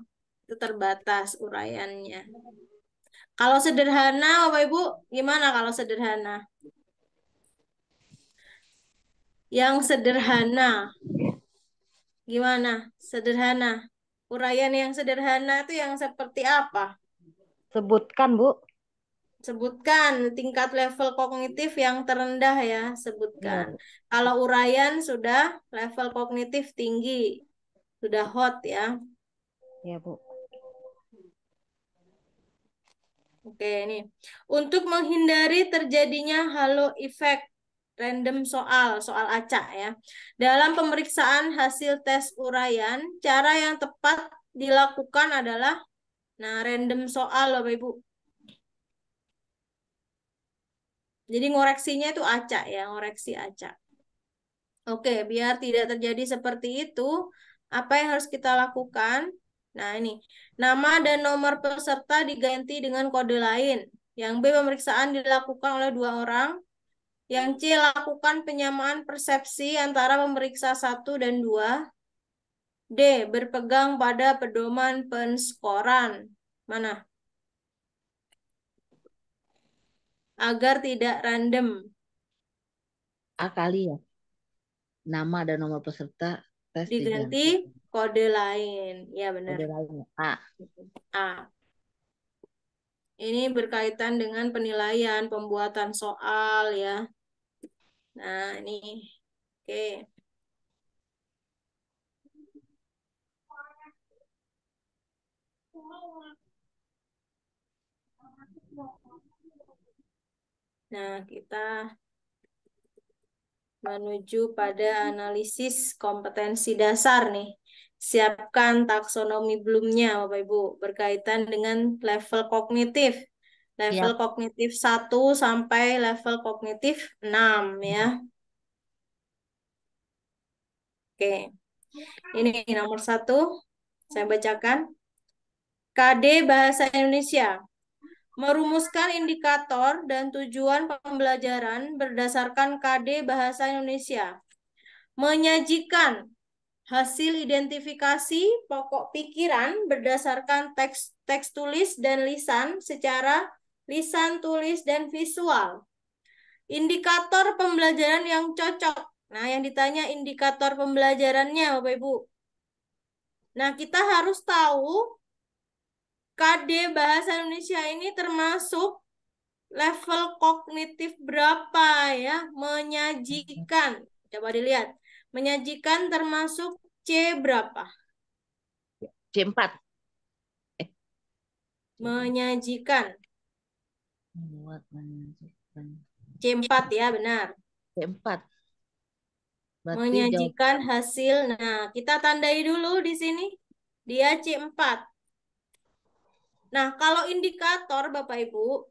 B: terbatas uraiannya. Kalau sederhana, Bapak Ibu, gimana kalau sederhana? Yang sederhana, gimana? Sederhana. Uraian yang sederhana itu yang seperti apa?
L: Sebutkan, Bu.
B: Sebutkan tingkat level kognitif yang terendah ya, sebutkan.
L: Ya, Bu.
B: Kalau uraian sudah level kognitif tinggi, sudah hot ya.
L: Ya, Bu.
B: Oke, ini. Untuk menghindari terjadinya halo effect random soal acak ya. Dalam pemeriksaan hasil tes uraian, cara yang tepat dilakukan adalah random soal Bapak Ibu. Jadi ngoreksinya itu acak ya, ngoreksi acak. Oke, biar tidak terjadi seperti itu, apa yang harus kita lakukan? Nah, ini. Nama dan nomor peserta diganti dengan kode lain. Yang B, pemeriksaan dilakukan oleh 2 orang. Yang C, lakukan penyamaan persepsi antara pemeriksa 1 dan 2. D, berpegang pada pedoman penskoran. Mana? Agar tidak random.
J: A kali ya. Nama dan nomor peserta tes
B: Diganti kode lain. Ya, benar.
J: Kode lain A.
B: A. Ini berkaitan dengan penilaian, pembuatan soal ya. Nah, ini. Oke. Nah, kita menuju pada analisis kompetensi dasar nih. Siapkan taksonomi Bloom-nya, Bapak Ibu, berkaitan dengan level kognitif. Level kognitif 1 sampai level kognitif 6 ya. Oke. Ini nomor 1. Saya bacakan. KD Bahasa Indonesia. Merumuskan indikator dan tujuan pembelajaran berdasarkan KD Bahasa Indonesia. Menyajikan hasil identifikasi pokok pikiran berdasarkan teks tulis dan lisan secara lisan, tulis, dan visual. Indikator pembelajaran yang cocok. Nah, yang ditanya indikator pembelajarannya, Bapak Ibu. Nah, kita harus tahu KD Bahasa Indonesia ini termasuk level kognitif berapa ya? Menyajikan. Coba dilihat. Menyajikan termasuk C berapa?
J: C4.
B: Menyajikan.
J: Menyajikan.
B: C4 ya, benar.
J: C4. Berarti
B: Menyajikan hasil. Nah, kita tandai dulu di sini. Dia C4. Nah, kalau indikator Bapak Ibu,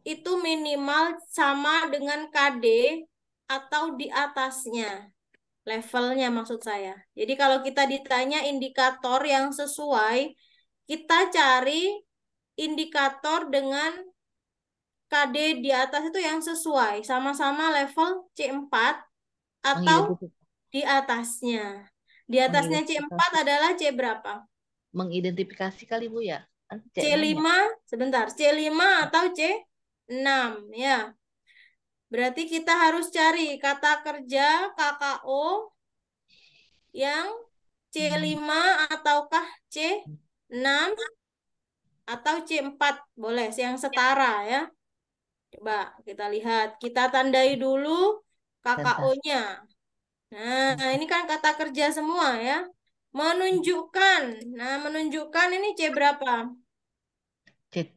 B: itu minimal sama dengan KD atau di atasnya. Levelnya maksud saya. Jadi kalau kita ditanya indikator yang sesuai, kita cari indikator dengan KD di atas itu yang sesuai. Sama-sama level C4 atau di atasnya. Di atasnya C4 adalah C berapa?
J: Mengidentifikasi kali Bu ya?
B: C5, sebentar. C5 atau C6 ya. Berarti kita harus cari kata kerja KKO yang C5 ataukah C6 atau C4. Boleh, yang setara ya. Coba kita lihat. Kita tandai dulu KKO-nya. Nah, ini kan kata kerja semua ya. Menunjukkan. Nah, menunjukkan ini C berapa?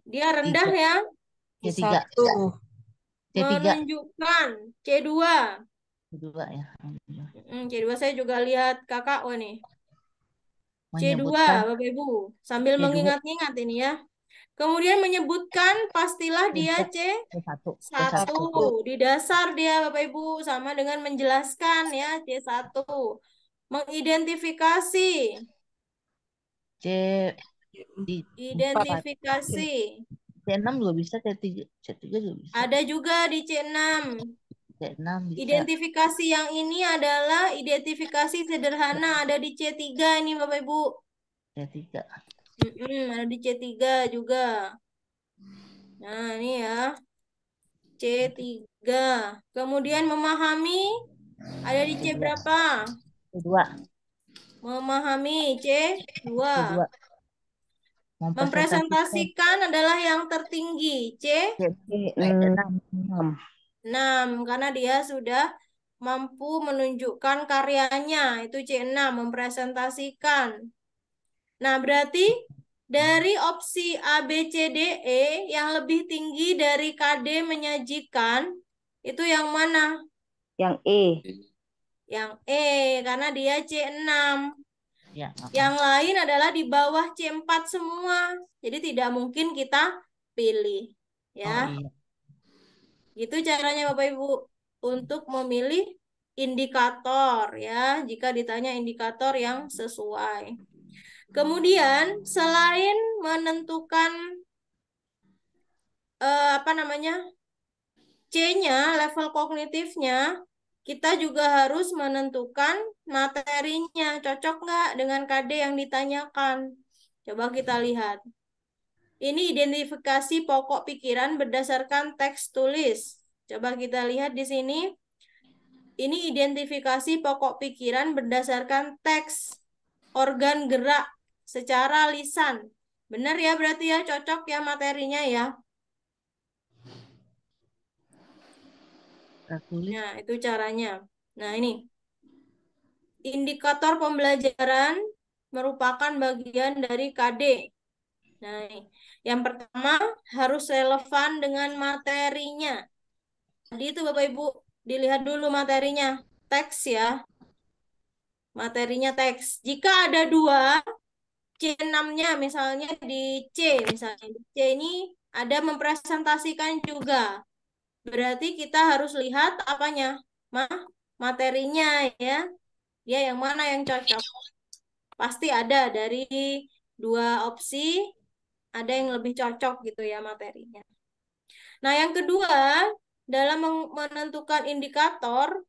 B: Dia rendah ya.
J: C3.
B: Menunjukkan C2.
J: C2 ya.
B: C2 saya juga lihat KKO nih. C2,
J: Menyebutkan
B: Bapak Ibu. Sambil
J: C2
B: mengingat-ingat ini ya. Kemudian menyebutkan pastilah dia
J: C1.
B: C1. Di dasar dia Bapak Ibu sama dengan menjelaskan ya C1. Mengidentifikasi.
J: C di 4.
B: Identifikasi.
J: C6 juga bisa, C3 juga bisa.
B: Ada juga di C6.
J: C6 bisa.
B: Identifikasi yang ini adalah identifikasi sederhana. Ada di C3 ini Bapak Ibu.
J: C3.
B: Ada di C3 juga. Nah, ini ya. C3. Kemudian memahami ada di C berapa?
J: C2.
B: Memahami C2.
J: C2.
B: Mempresentasikan adalah yang tertinggi.
L: C6.
B: 6 karena dia sudah mampu menunjukkan karyanya. Itu C6, mempresentasikan. Nah, berarti dari opsi A, B, C, D, E yang lebih tinggi dari KD menyajikan, itu yang mana?
L: Yang E.
B: Yang E, karena dia C6.
J: Ya.
B: Yang lain adalah di bawah C4 semua. Jadi tidak mungkin kita pilih. Ya.
J: Oh, iya.
B: Gitu caranya Bapak Ibu untuk memilih indikator ya, jika ditanya indikator yang sesuai. Kemudian selain menentukan C-nya, level kognitifnya, kita juga harus menentukan materinya. Cocok nggak dengan KD yang ditanyakan? Coba kita lihat. Ini identifikasi pokok pikiran berdasarkan teks tulis. Coba kita lihat di sini. Ini identifikasi pokok pikiran berdasarkan teks organ gerak secara lisan. Benar ya berarti ya, cocok ya materinya ya. Nah, itu caranya. Nah, ini. Indikator pembelajaran merupakan bagian dari KD. Nah, yang pertama harus relevan dengan materinya. Jadi itu Bapak Ibu, dilihat dulu materinya. Teks ya. Materinya teks. Jika ada dua, C6-nya misalnya di C. Misalnya di C ini ada mempresentasikan juga. Berarti kita harus lihat apanya? Materinya ya. Dia yang mana yang cocok? Pasti ada dari dua opsi, ada yang lebih cocok gitu ya materinya. Nah, yang kedua, dalam menentukan indikator,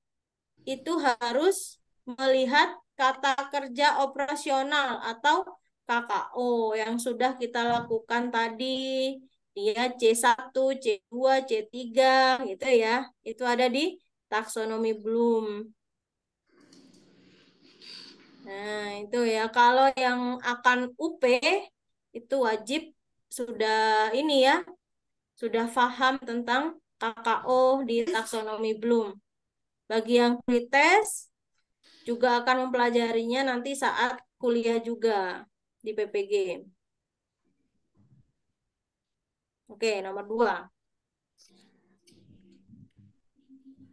B: itu harus melihat kata kerja operasional atau KKO yang sudah kita lakukan tadi. Dia C1, C2, C3 gitu ya. Itu ada di taksonomi Bloom. Nah, itu ya. Kalau yang akan UP, itu wajib sudah ini ya, sudah paham tentang KKO di taksonomi Bloom. Bagi yang pretest, juga akan mempelajarinya nanti saat kuliah juga di PPG. Oke, nomor 2.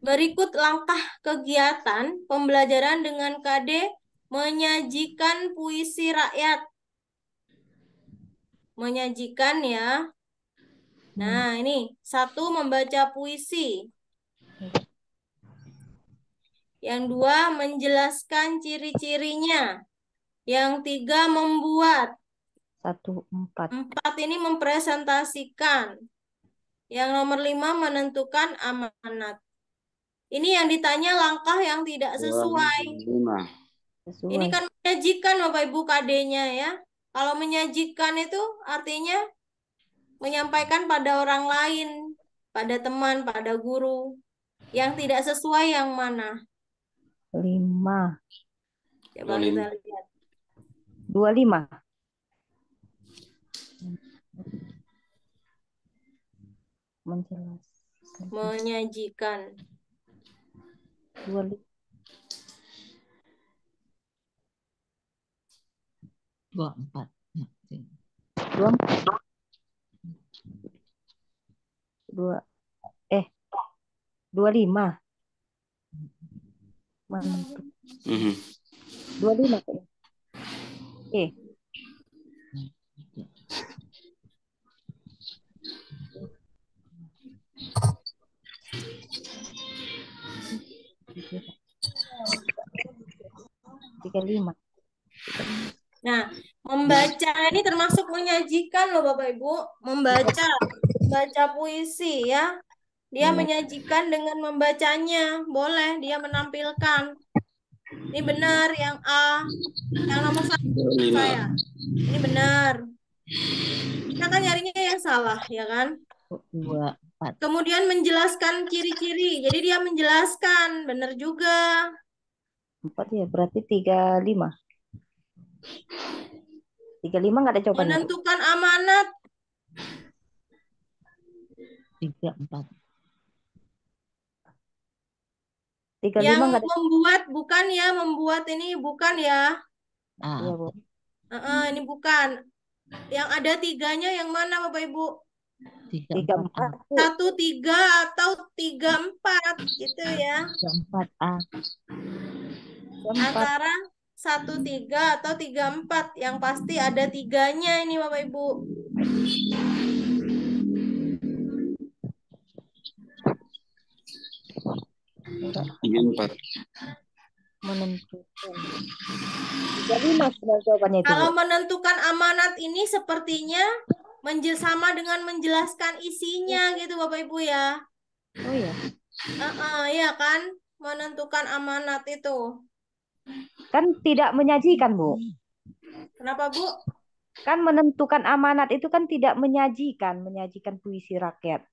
B: Berikut langkah kegiatan pembelajaran dengan KD menyajikan puisi rakyat. Menyajikan ya. Nah, ini 1 membaca puisi. Yang 2 menjelaskan ciri-cirinya. Yang 3 membuat.
L: 4.
B: 4 ini mempresentasikan. Yang nomor 5 menentukan amanat. Ini yang ditanya langkah yang tidak sesuai.
F: 5.
B: Ini kan menyajikan Bapak Ibu KD-nya ya. Kalau menyajikan itu artinya menyampaikan pada orang lain, pada teman, pada guru. Yang tidak sesuai yang mana?
L: 5.
B: Coba kita lihat.
L: 25. Menjelaskan.
B: Menyajikan.
L: 24.
J: 24.
L: 25. Mana itu? 25. E. Tiga lima.
B: Nah, membaca ini termasuk menyajikan loh Bapak Ibu. Membaca puisi ya. Dia menyajikan dengan membacanya. Boleh dia menampilkan. Ini benar yang A. Yang nomor 1 saya. Ini benar. Kita kan nyarinya yang salah, ya kan?
L: 2, 4.
B: Kemudian menjelaskan ciri-ciri. Jadi dia menjelaskan. Benar juga.
L: 4 ya, berarti 35. 35 nggak ada jawabannya.
B: Menentukan amanat.
L: 3, 4. 35
B: Yang
L: nggak ada.
B: membuat bukan ya, membuat ini bukan ya.
L: Iya, Bu.
B: Ini bukan. Yang ada 3-nya yang mana Bapak Ibu?
L: 3, 4.
B: 1, 3 atau 3, 4 gitu ya.
L: 4 A.
B: Antara 1, 3 atau 3, 4. Yang pasti ada 3-nya ini Bapak Ibu.
F: Tiga empat.
L: Menentukan. 35 sebenarnya jawabannya itu.
B: Kalau
L: Bu.
B: menentukan amanat ini sepertinya sama dengan menjelaskan isinya gitu Bapak Ibu ya.
L: Oh iya.
B: Ya kan? Menentukan amanat itu.
L: Kan tidak menyajikan, Bu.
B: Kenapa, Bu?
L: Kan menentukan amanat itu kan tidak menyajikan puisi rakyat.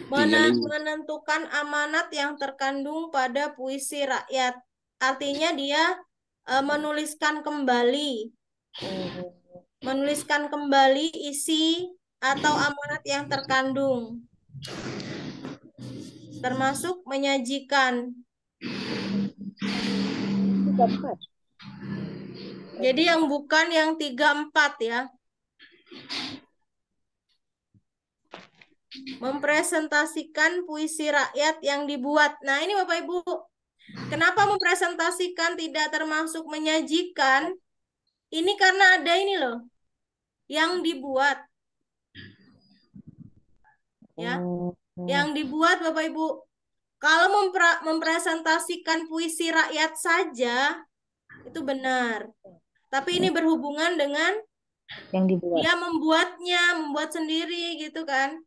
B: Menentukan amanat yang terkandung pada puisi rakyat. Artinya dia menuliskan kembali. Menuliskan kembali isi atau amanat yang terkandung. Termasuk menyajikan.
L: 3, 4.
B: Jadi yang bukan yang 3, 4 ya. Mempresentasikan puisi rakyat yang dibuat. Nah, ini Bapak Ibu. Kenapa mempresentasikan tidak termasuk menyajikan? Ini karena ada ini loh. Yang dibuat. Ya. Yang dibuat Bapak Ibu. Kalau mempresentasikan puisi rakyat saja, itu benar. Tapi ini berhubungan dengan
L: yang dibuat.
B: Dia membuat sendiri gitu kan.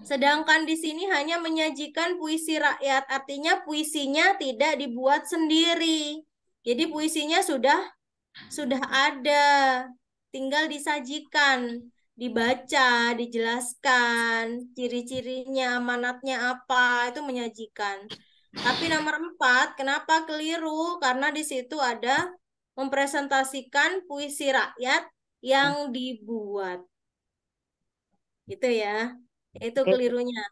B: Sedangkan di sini hanya menyajikan puisi rakyat, artinya puisinya tidak dibuat sendiri. Jadi puisinya sudah ada, tinggal disajikan, dibaca, dijelaskan, ciri-cirinya, amanatnya apa, itu menyajikan. Tapi nomor 4, kenapa keliru? Karena di situ ada mempresentasikan puisi rakyat yang dibuat. Gitu ya. Itu kelirunya.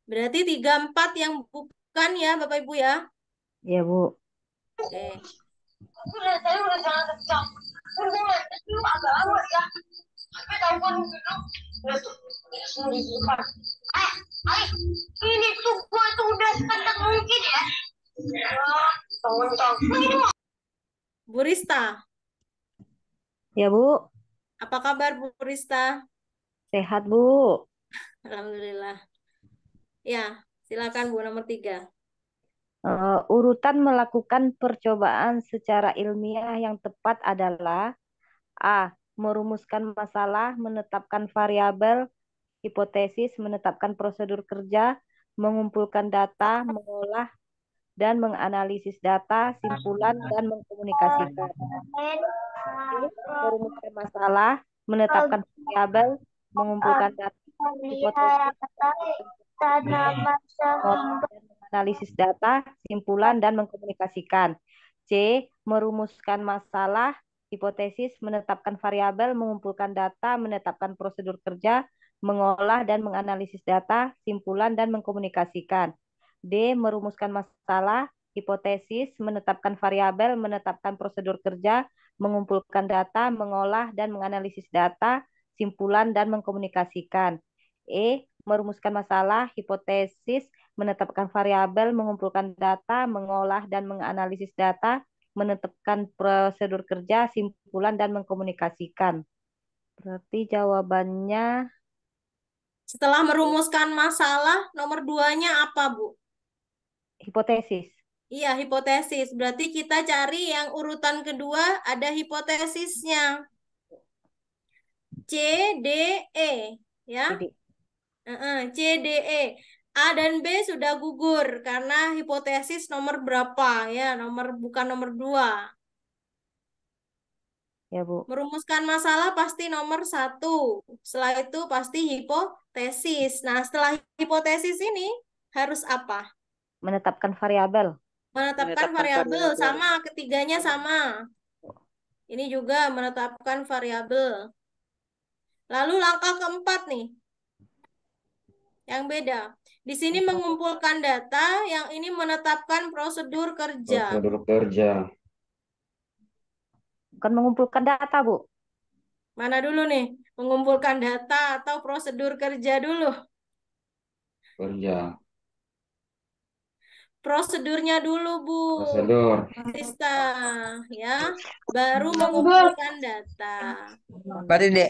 B: Berarti 3, 4 yang bukan ya Bapak Ibu ya?
L: Iya, Bu.
B: Oke.
M: Ini tuh gua tuh udah sekencang mungkin ya.
B: Bu Rista.
L: Ya, Bu.
B: Apa kabar Bu Rista?
L: Sehat, Bu.
B: Alhamdulillah. Ya, silakan Bu nomor 3.
L: Urutan melakukan percobaan secara ilmiah yang tepat adalah A. Merumuskan masalah, menetapkan variabel, hipotesis, menetapkan prosedur kerja, mengumpulkan data, mengolah dan menganalisis data, simpulan, dan mengkomunikasikan. Merumuskan masalah, menetapkan variabel, mengumpulkan data, hipotesis, menganalisis data, simpulan, dan mengkomunikasikan. C. Merumuskan masalah, hipotesis, menetapkan variabel, mengumpulkan data, menetapkan prosedur kerja, mengolah dan menganalisis data, simpulan, dan mengkomunikasikan. D. Merumuskan masalah, hipotesis, menetapkan variabel, menetapkan prosedur kerja, mengumpulkan data, mengolah dan menganalisis data, simpulan, dan mengkomunikasikan. E. Merumuskan masalah, hipotesis, menetapkan variabel, mengumpulkan data, mengolah dan menganalisis data, menetapkan prosedur kerja, simpulan, dan mengkomunikasikan. Berarti jawabannya
B: Setelah merumuskan masalah, nomor 2-nya apa, Bu?
L: hipotesis.
B: Iya, hipotesis. Berarti kita cari yang urutan kedua ada hipotesisnya. C, D, E. Ya.
L: Jadi,
B: C, D, E. A dan B sudah gugur karena hipotesis nomor berapa ya? Bukan nomor 2.
L: ya Bu.
B: Merumuskan masalah pasti nomor 1. Setelah itu pasti hipotesis. Nah, setelah hipotesis ini harus apa?
L: Menetapkan variabel.
B: Menetapkan variabel. Sama, ketiganya sama. Ini juga menetapkan variabel. Lalu langkah keempat nih. Yang beda. Di sini mengumpulkan data, yang ini menetapkan prosedur kerja.
F: Prosedur kerja.
L: Bukan mengumpulkan data, Bu.
B: Mana dulu nih? Mengumpulkan data atau prosedur kerja dulu?
F: Kerja.
B: Prosedurnya dulu, Bu.
F: Prosedur.
B: Sista, ya. Baru mengumpulkan data.
N: Berarti Dek.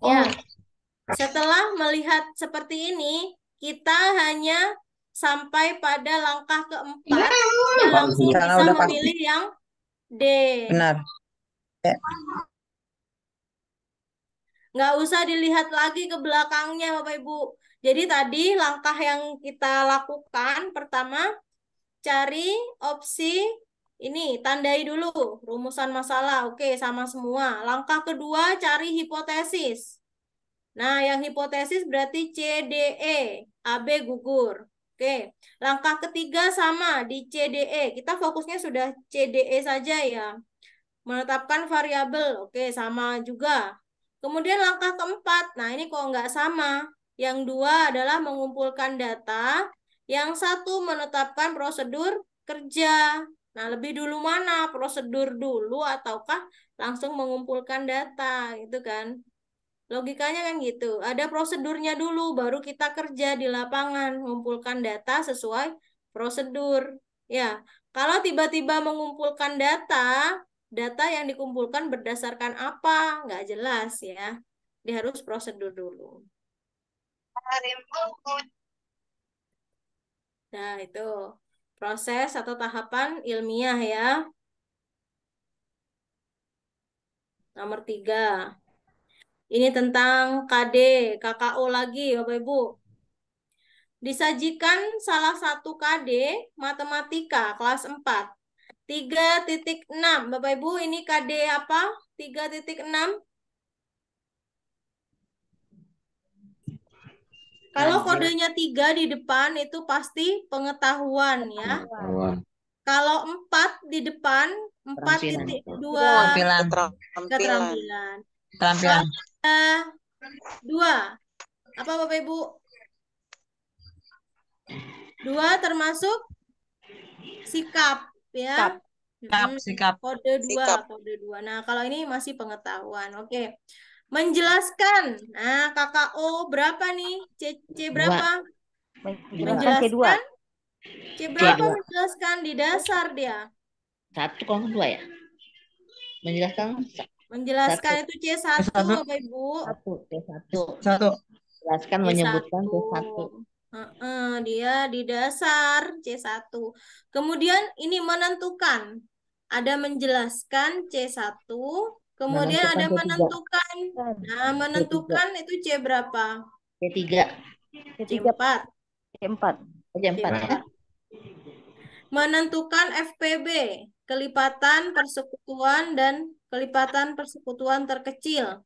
B: Ya. Setelah melihat seperti ini, kita hanya sampai pada langkah keempat yang langsung
N: Karena
B: bisa
N: udah pasti.
B: memilih yang D.
N: Benar.
B: Nggak usah dilihat lagi ke belakangnya, Bapak Ibu. Jadi tadi langkah yang kita lakukan, pertama, cari opsi ini, tandai dulu rumusan masalah. Oke, sama semua. Langkah kedua, cari hipotesis. Nah, yang hipotesis berarti C, D, E. A, B gugur. Oke, langkah ketiga sama di C, D, E. Kita fokusnya sudah C, D, E saja ya. Menetapkan variabel. Oke, sama juga. Kemudian langkah keempat. Nah, ini kok nggak sama. Yang dua adalah mengumpulkan data. Yang satu menetapkan prosedur kerja. Nah, lebih dulu mana? Prosedur dulu ataukah langsung mengumpulkan data gitu kan? Logikanya kan gitu. Ada prosedurnya dulu, baru kita kerja di lapangan, mengumpulkan data sesuai prosedur. Ya, kalau tiba-tiba mengumpulkan data yang dikumpulkan berdasarkan apa? Nggak jelas ya. Dia harus prosedur dulu. Nah, itu proses atau tahapan ilmiah ya. Nomor 3. Ini tentang KD, KKO lagi, Bapak Ibu. Disajikan salah satu KD matematika kelas 4. 3.6. Bapak Ibu, ini KD apa? 3.6. Kalau kodenya 3 di depan itu pasti pengetahuan ya. Kalau 4 di depan, 4.2 keterampilan. 2. Apa Bapak Ibu? 2 termasuk sikap ya.
N: Sikap.
B: Kode 2. Nah, kalau ini masih pengetahuan. Oke. Menjelaskan. Nah, KKO berapa nih? C berapa? Menjelaskan. C berapa menjelaskan di dasar dia?
J: 1 kalau 2 ya.
B: Menjelaskan itu C1 Bapak Ibu.
N: Satu.
J: Jelaskan menyebutkan C1.
B: Dia di dasar C1. Kemudian ini menentukan. Ada menjelaskan C1. Kemudian ada menentukan. Nah, menentukan itu C berapa?
J: C3.
B: C4.
J: C4.
B: Menentukan FPB. Kelipatan persekutuan dan kelipatan persekutuan terkecil.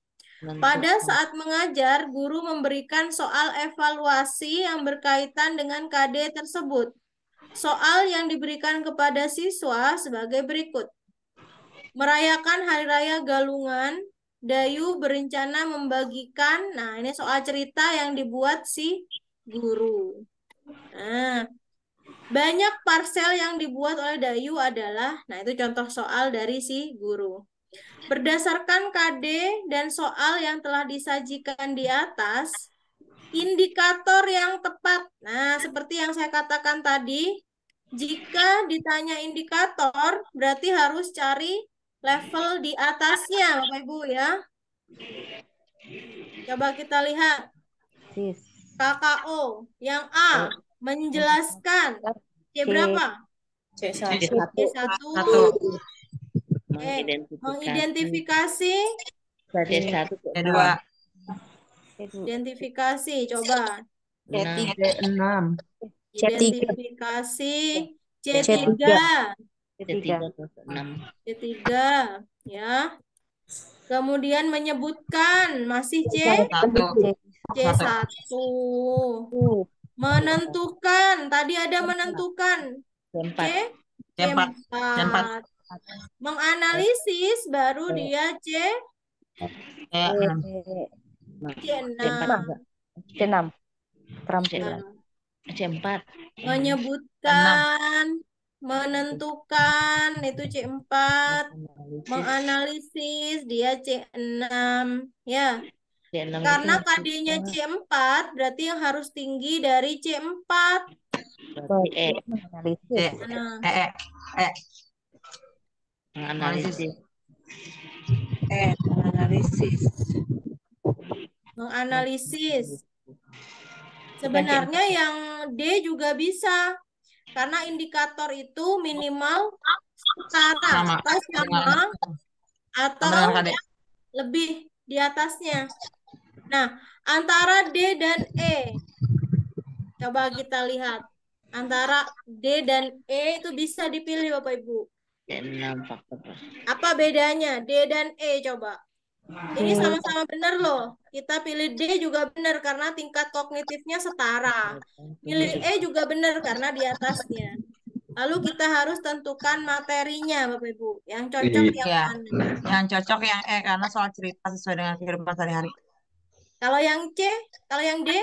B: Pada saat mengajar, guru memberikan soal evaluasi yang berkaitan dengan KD tersebut. Soal yang diberikan kepada siswa sebagai berikut. Merayakan Hari Raya Galungan, Dayu berencana membagikan, nah ini soal cerita yang dibuat si guru. Nah, banyak parsel yang dibuat oleh Dayu adalah, nah itu contoh soal dari si guru. Berdasarkan KD dan soal yang telah disajikan di atas, indikator yang tepat. Nah, seperti yang saya katakan tadi, jika ditanya indikator, berarti harus cari level di atasnya, Bapak Ibu ya. Coba kita lihat. KKO yang A menjelaskan. C berapa?
J: C1.
B: C1. Mengidentifikasi.
J: C1.
N: C2.
B: Identifikasi, coba.
I: C6.
B: Identifikasi C3. C3 ya. Kemudian menyebutkan masih C1. Menentukan, tadi ada menentukan C4. Menganalisis baru dia C6.
J: C4.
B: Menyebutkan, menentukan itu C4. Menganalisis dia C6 ya. Karena KD-nya C4 berarti yang harus tinggi dari C4. Menganalisis. Sebenarnya yang D juga bisa. Karena indikator itu minimal setara atau sama atau lebih di atasnya. Nah, antara D dan E. Coba kita lihat. Antara D dan E itu bisa dipilih Bapak Ibu. Apa bedanya D dan E coba? Ini sama-sama benar loh. Kita pilih D juga benar karena tingkat kognitifnya setara. Pilih E juga benar karena di atasnya. Lalu kita harus tentukan materinya Bapak Ibu. Yang cocok yang mana?
G: Yang cocok yang E karena soal cerita sesuai dengan kehidupan sehari-hari.
B: Kalau yang C, kalau yang D?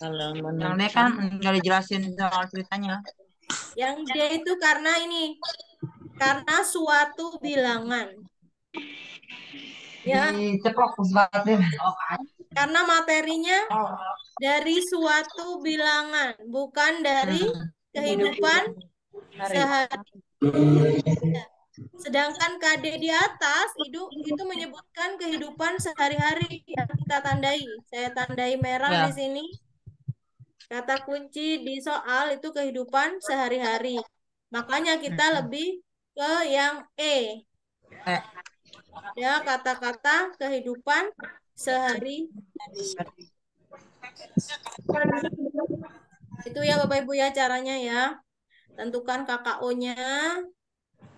G: Yang D kan nggak dijelasin soal ceritanya.
B: Yang D itu karena ini. Karena suatu bilangan. Ya. Karena materinya dari suatu bilangan, bukan dari kehidupan sehari. Sedangkan KD di atas itu menyebutkan kehidupan sehari-hari yang kita tandai. Saya tandai merah di sini. Kata kunci di soal itu kehidupan sehari-hari. Makanya kita lebih ke yang E. Ya, kata-kata kehidupan sehari-hari. Itu ya Bapak Ibu ya caranya ya. Tentukan KKO-nya,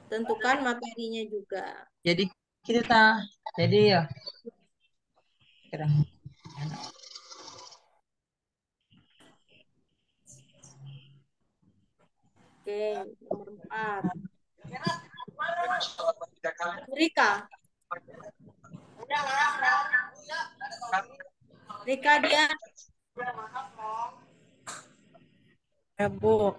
B: tentukan materinya juga.
G: Jadi kita ya.
B: Oke, nomor 4. Rika. Rika dia.
E: Ya, Bu.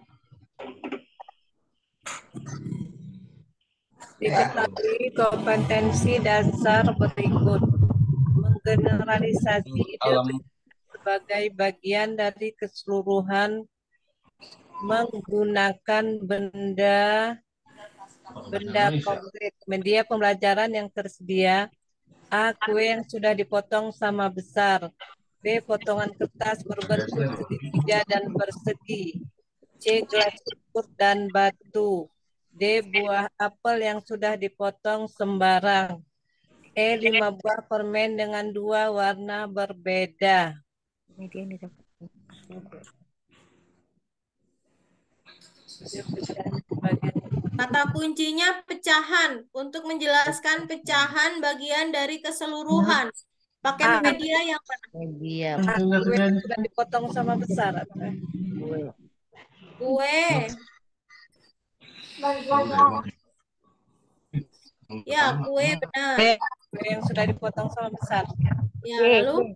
E: Diketahui kompetensi dasar berikut. Menggeneralisasi ide sebagai bagian dari keseluruhan menggunakan benda konkret. Media pembelajaran yang tersedia. A. Kue yang sudah dipotong sama besar. B. Potongan kertas berbentuk segitiga dan persegi. C. Gelas ukur dan batu. D. Buah apel yang sudah dipotong sembarang. E. 5 buah permen dengan 2 warna berbeda.
B: Kata kuncinya pecahan. Untuk menjelaskan pecahan bagian dari keseluruhan. Pakai media yang mana?
J: Media.
E: Kue yang sudah dipotong sama besar.
B: Kue. Ya, kue benar.
E: Kue yang sudah dipotong sama besar.
B: Ya, lalu?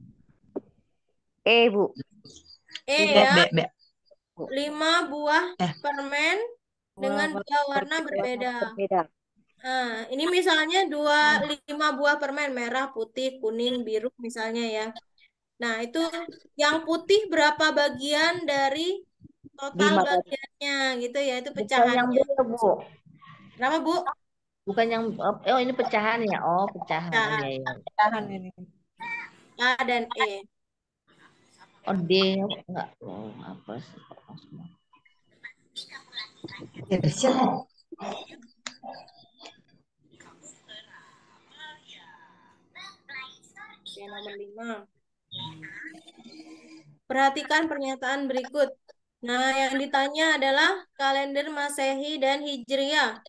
L: Bu.
B: Ya. 5 buah permen dengan 2 warna berbeda. Nah, ini misalnya 5 buah permen merah, putih, kuning, biru misalnya ya. Nah, itu yang putih berapa bagian dari total
L: 5 tadi.
B: bagiannya gitu ya, itu
J: Bukan yang
B: pecahannya.
J: B ya, Bu.
B: Berapa, Bu?
J: Bukan yang, oh ini pecahan ya. Oh, pecahan. Oh,
B: Pecahan.
J: iya, iya.
N: Tahan ini.
B: A dan E.
J: Oh, D. Enggak. Oh, apa sih?
B: Oke, nomor 5. Perhatikan pernyataan berikut. Nah, yang ditanya adalah kalender Masehi dan Hijriah.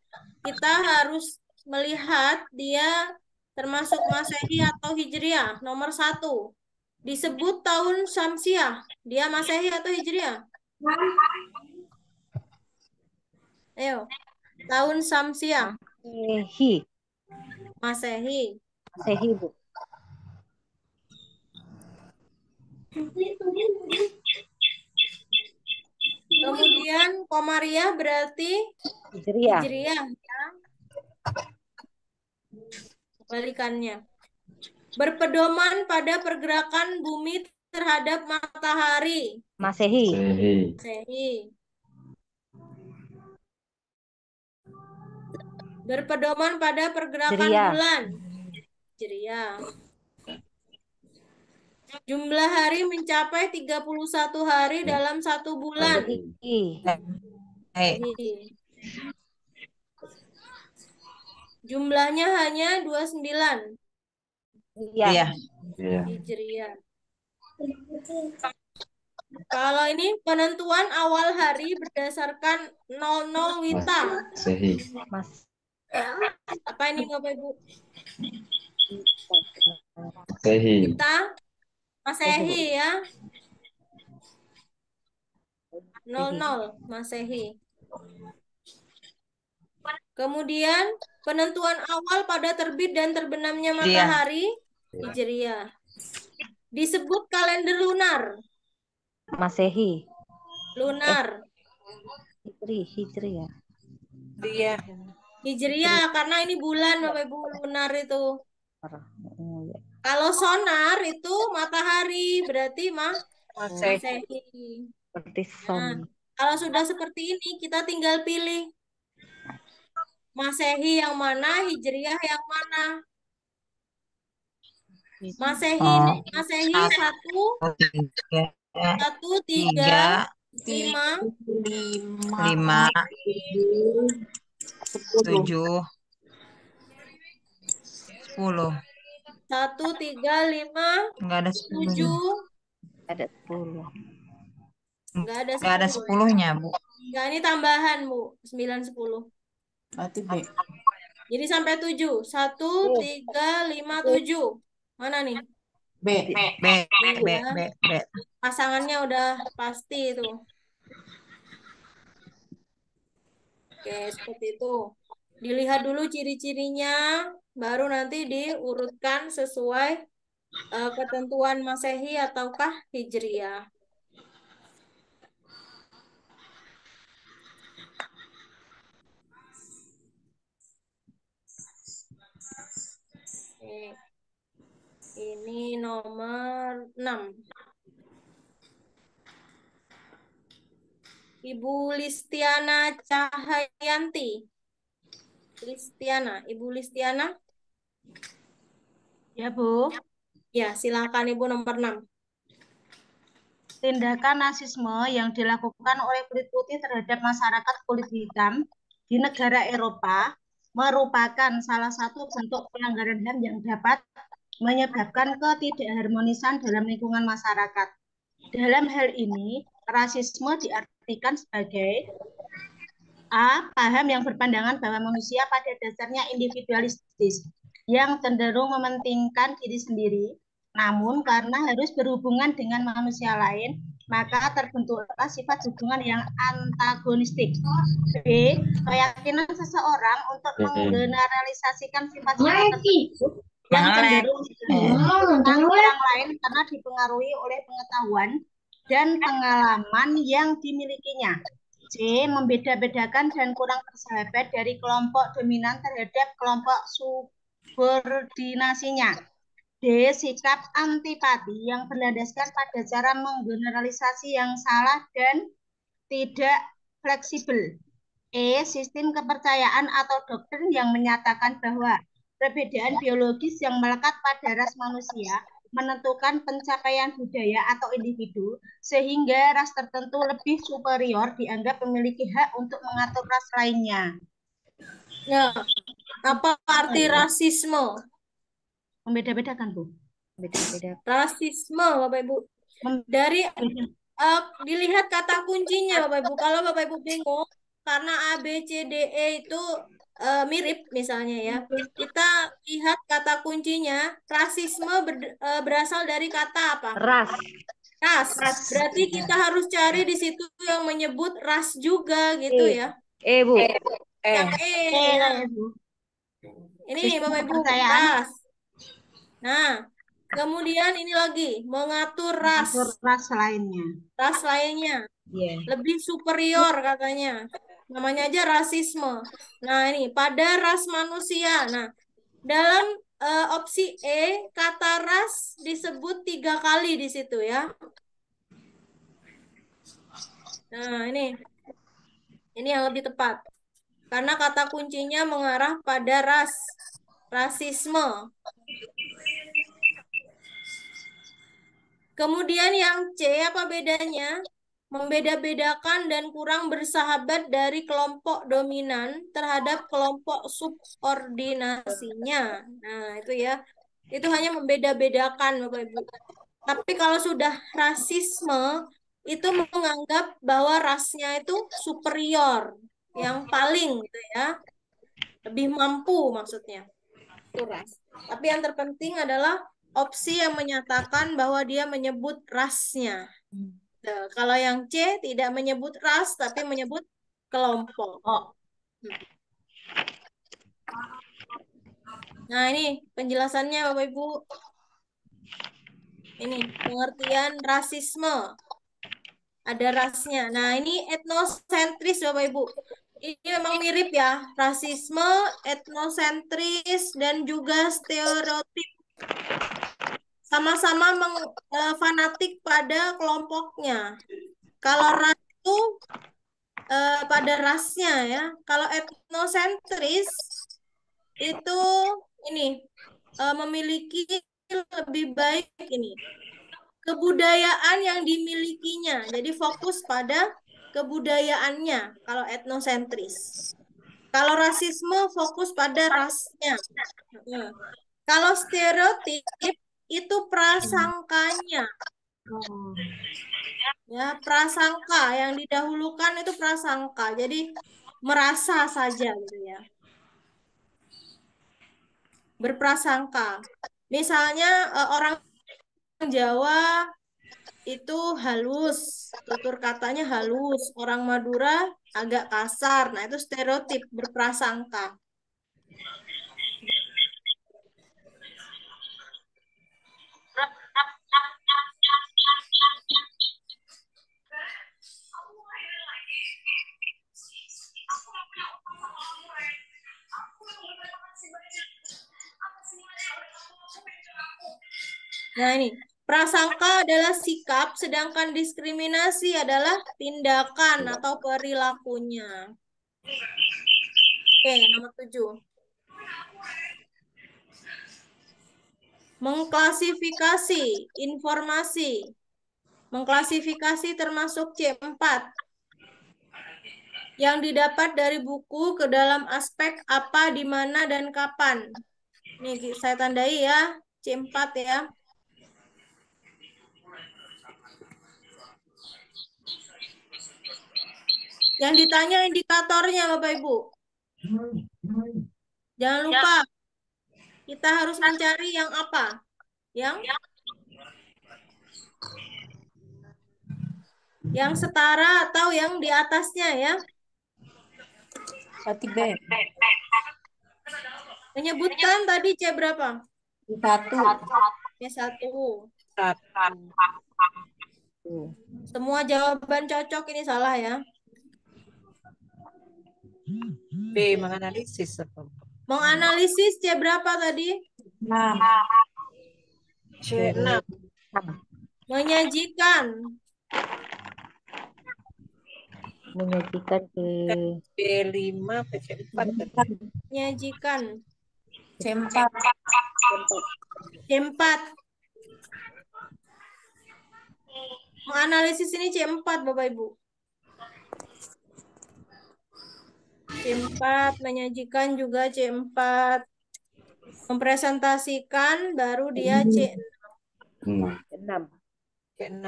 B: Kita harus melihat dia termasuk Masehi atau Hijriah. Nomor 1. Disebut tahun Syamsiah. Dia Masehi atau Hijriah? Ayo. Tahun Syamsiah.
L: Masehi.
B: Masehi.
L: Masehi, Bu.
B: Kemudian Komariah berarti
L: Hijriah.
B: Hijriah. Ya. Kebalikannya. Berpedoman pada pergerakan bumi terhadap matahari.
L: Masehi.
B: Masehi. Berpedoman pada pergerakan
L: Hijriah.
B: bulan. Hijriah. Jumlah hari mencapai 31 hari dalam satu bulan.
N: Masehi.
B: Jumlahnya hanya 29.
N: Iya.
B: Hijriah. Kalau ini penentuan awal hari berdasarkan 00 Wita.
L: Mas.
B: Apa ini Bapak Ibu?
F: Masehi.
B: Wita Masehi ya. 00 Masehi. Kemudian penentuan awal pada terbit dan terbenamnya matahari Hijriah. Disebut kalender lunar.
L: Masehi.
B: Lunar.
L: Hijriah.
N: Iya.
B: Hijriah karena ini bulan Bapak Ibu, lunar itu.
L: Oh, ya.
B: Kalau sonar itu matahari, berarti
N: Masehi.
B: Masehi.
L: Seperti
B: Nah,
L: son.
B: kalau sudah seperti ini kita tinggal pilih Masehi yang mana, Hijriah yang mana. Masehi ini Masehi 1, 3, 5,
N: 5, 7, 10.
B: 1, 3, 5,
N: Enggak ada
B: 7.
N: 10.
L: Ada 10.
B: Enggak ada 10.
N: Enggak ada 10-nya, Bu.
B: Enggak, ini tambahan, Bu. 9, 10.
N: Berarti B.
B: Jadi sampai 7. 1, 3, 5, 7. Mana nih?
N: B.
B: Pasangannya udah pasti itu. Oke, seperti itu. Dilihat dulu ciri-cirinya, baru nanti diurutkan sesuai ketentuan Masehi ataukah Hijriah. Oke. Ini nomor 6. Ibu Listiana Cahayanti. Ibu Listiana.
O: Ya, Bu.
B: Ya, silakan Ibu nomor 6.
O: Tindakan rasisme yang dilakukan oleh kulit putih terhadap masyarakat kulit hitam di negara Eropa merupakan salah satu bentuk pelanggaran HAM yang dapat menyebabkan ketidakharmonisan dalam lingkungan masyarakat. Dalam hal ini, rasisme diartikan sebagai A. Paham yang berpandangan bahwa manusia pada dasarnya individualistis yang cenderung mementingkan diri sendiri, namun karena harus berhubungan dengan manusia lain, maka terbentuklah sifat hubungan yang antagonistik. B. Keyakinan seseorang untuk menggeneralisasikan sifat-sifat tersebut yang cenderung dengan orang lain karena dipengaruhi oleh pengetahuan dan pengalaman yang dimilikinya. C. Membeda-bedakan dan kurang bersahabat dari kelompok dominan terhadap kelompok subordinasinya. D. Sikap antipati yang berlandaskan pada cara menggeneralisasi yang salah dan tidak fleksibel. E. Sistem kepercayaan atau doktrin yang menyatakan bahwa perbedaan biologis yang melekat pada ras manusia menentukan pencapaian budaya atau individu, sehingga ras tertentu lebih superior dianggap memiliki hak untuk mengatur ras lainnya.
B: Ya, apa arti rasisme?
O: Membeda-bedakan, Bu.
A: Beda-beda.
B: Rasisme, Bapak Ibu. Dari dilihat kata kuncinya, Bapak Ibu. Kalau Bapak Ibu bingung, karena A, B, C, D, E itu mirip misalnya ya. Kita lihat kata kuncinya, rasisme berasal dari kata apa?
L: Ras.
B: Ras. Berarti kita harus cari di situ yang menyebut ras juga gitu ya.
L: Bu.
B: Yang E. Ya. Ini nih Bapak Ibu, ras. Nah, kemudian ini lagi, mengatur ras.
O: Ras lainnya.
B: Ras lainnya. Lebih superior katanya. Namanya aja rasisme. Nah, ini pada ras manusia. Nah, dalam opsi E, kata ras disebut 3 kali di situ ya. Nah, ini yang lebih tepat. Karena kata kuncinya mengarah pada ras. Rasisme. Kemudian yang C, apa bedanya? Membeda-bedakan dan kurang bersahabat dari kelompok dominan terhadap kelompok subordinasinya. Nah, itu ya. Itu hanya membeda-bedakan, Bapak Ibu. Tapi kalau sudah rasisme, itu menganggap bahwa rasnya itu superior, yang paling gitu ya. Lebih mampu maksudnya. Itu ras. Tapi yang terpenting adalah opsi yang menyatakan bahwa dia menyebut rasnya. Nah, kalau yang C tidak menyebut ras, tapi menyebut kelompok. Nah, ini penjelasannya Bapak Ibu. Ini pengertian rasisme. Ada rasnya. Nah, ini etnosentris Bapak Ibu. Ini memang mirip ya. Rasisme, etnosentris, dan juga stereotip. Sama-sama fanatik pada kelompoknya. Kalau ras itu pada rasnya ya. Kalau etnosentris itu ini memiliki lebih baik ini kebudayaan yang dimilikinya. Jadi fokus pada kebudayaannya kalau etnosentris. Kalau rasisme fokus pada rasnya. Kalau stereotip itu prasangkanya. Ya, prasangka yang didahulukan itu prasangka. Jadi merasa saja gitu ya. Berprasangka. Misalnya orang Jawa itu halus, tutur katanya halus. Orang Madura agak kasar. Nah, itu stereotip, berprasangka. Nah, ini prasangka adalah sikap, sedangkan diskriminasi adalah tindakan atau perilakunya. Oke, nomor 7. Mengklasifikasi informasi. Mengklasifikasi termasuk C4. Yang didapat dari buku ke dalam aspek apa, di mana, dan kapan. Ini saya tandai ya, C4 ya. Yang ditanya indikatornya Bapak Ibu. Jangan lupa, kita harus mencari yang apa? Yang setara atau yang di atasnya ya.
N: Berarti B.
B: Menyebutkan tadi C berapa?
N: 1.
B: C1. Semua jawaban cocok ini salah ya.
N: B. Menganalisis.
B: Menganalisis C berapa tadi?
N: 6.
B: C6. Menyajikan.
L: Menyajikan
P: B5 apa C4 tadi?
B: Menyajikan.
P: C4.
B: C4. Menganalisis ini C4, Bapak Ibu. C4, menyajikan juga C4. Mempresentasikan baru dia C6.
P: C6.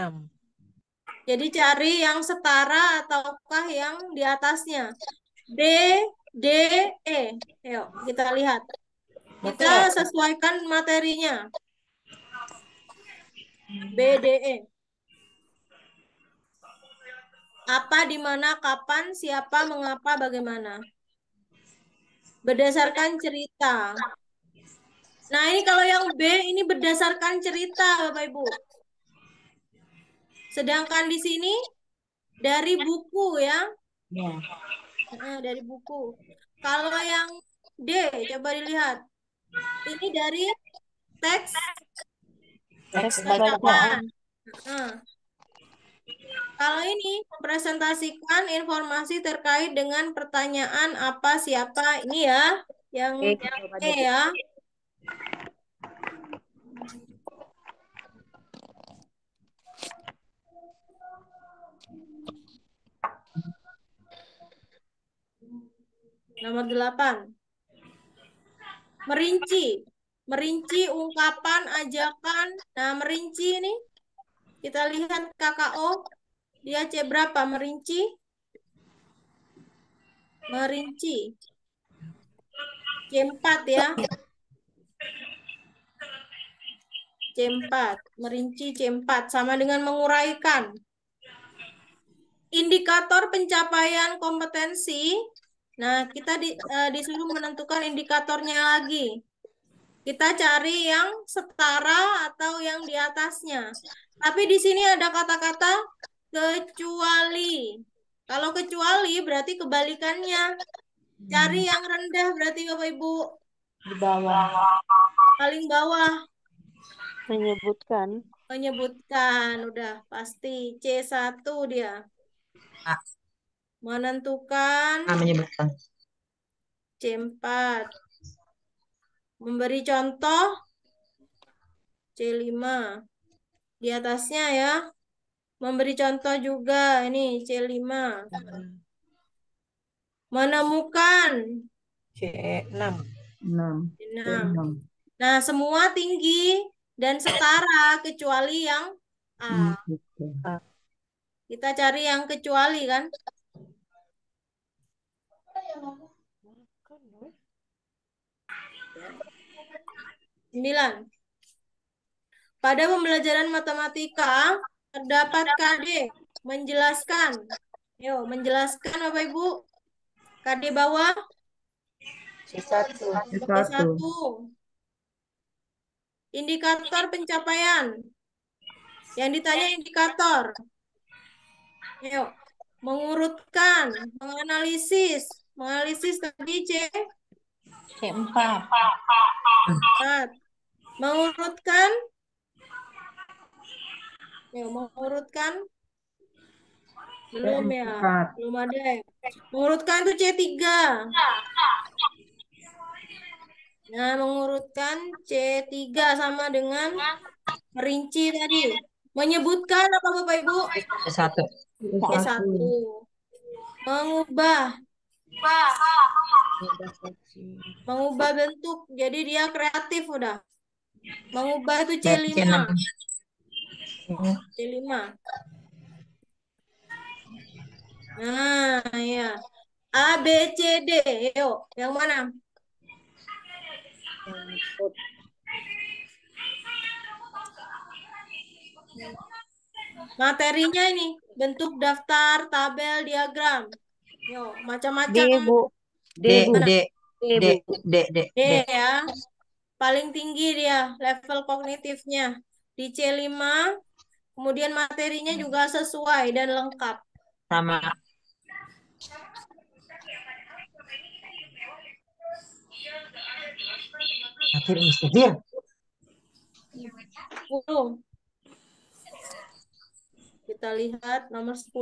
B: Jadi cari yang setara ataukah yang di atasnya. D, D, E. Yuk, kita lihat. Kita sesuaikan materinya. B, D, E. Apa, di mana, kapan, siapa, mengapa, bagaimana. Berdasarkan cerita. Nah, ini kalau yang B, ini berdasarkan cerita, Bapak Ibu. Sedangkan di sini, dari buku ya. Nah, dari buku. Kalau yang D, coba dilihat. Ini dari teks bacaan. Nah, kalau ini mempresentasikan informasi terkait dengan pertanyaan apa, siapa. Ini ya, yang E ya. Nomor 8. Merinci. Merinci ungkapan, ajakan. Nah, merinci ini. Kita lihat KKO. Dia C berapa? Merinci. Merinci. C4 ya. C4. Merinci C4. Sama dengan menguraikan. Indikator pencapaian kompetensi. Nah, kita disuruh menentukan indikatornya lagi. Kita cari yang setara atau yang di atasnya. Tapi di sini ada kata-kata kecuali. Kalau kecuali berarti kebalikannya. Cari yang rendah berarti Bapak Ibu.
E: Di bawah.
B: Paling bawah.
E: Menyebutkan.
B: Menyebutkan. Udah pasti. C1 dia. Menentukan.
N: Menyebutkan.
B: C4. Memberi contoh. C5. Di atasnya ya. Memberi contoh juga. Ini C5. Menemukan.
P: C6.
B: C6. Nah, semua tinggi dan setara kecuali yang A. Kita cari yang kecuali kan. 9. Pada pembelajaran matematika terdapat KD menjelaskan. Yuk, menjelaskan Bapak Ibu. KD bawah.
P: C1.
B: C1. Indikator pencapaian. Yang ditanya indikator. Yuk, mengurutkan, menganalisis. Menganalisis tadi
P: C4.
B: 4. Mengurutkan. Yuk, mengurutkan. Belum ya. Belum ada ya. Mengurutkan itu C3. Nah, mengurutkan C3 sama dengan merinci tadi. Menyebutkan apa Bapak Ibu?
N: C1.
B: C1. Mengubah. Mengubah bentuk. Jadi dia kreatif udah. Mengubah itu C5. C5. Nah, ya. A, B, C, D. Yuk, yang mana? Materinya ini. Bentuk daftar, tabel, diagram. Yuk, macam-macam.
L: D, Bu.
B: D ya. Paling tinggi dia level kognitifnya. Di C5. Kemudian materinya juga sesuai dan lengkap.
N: Sama.
B: 10. Kita lihat nomor 10.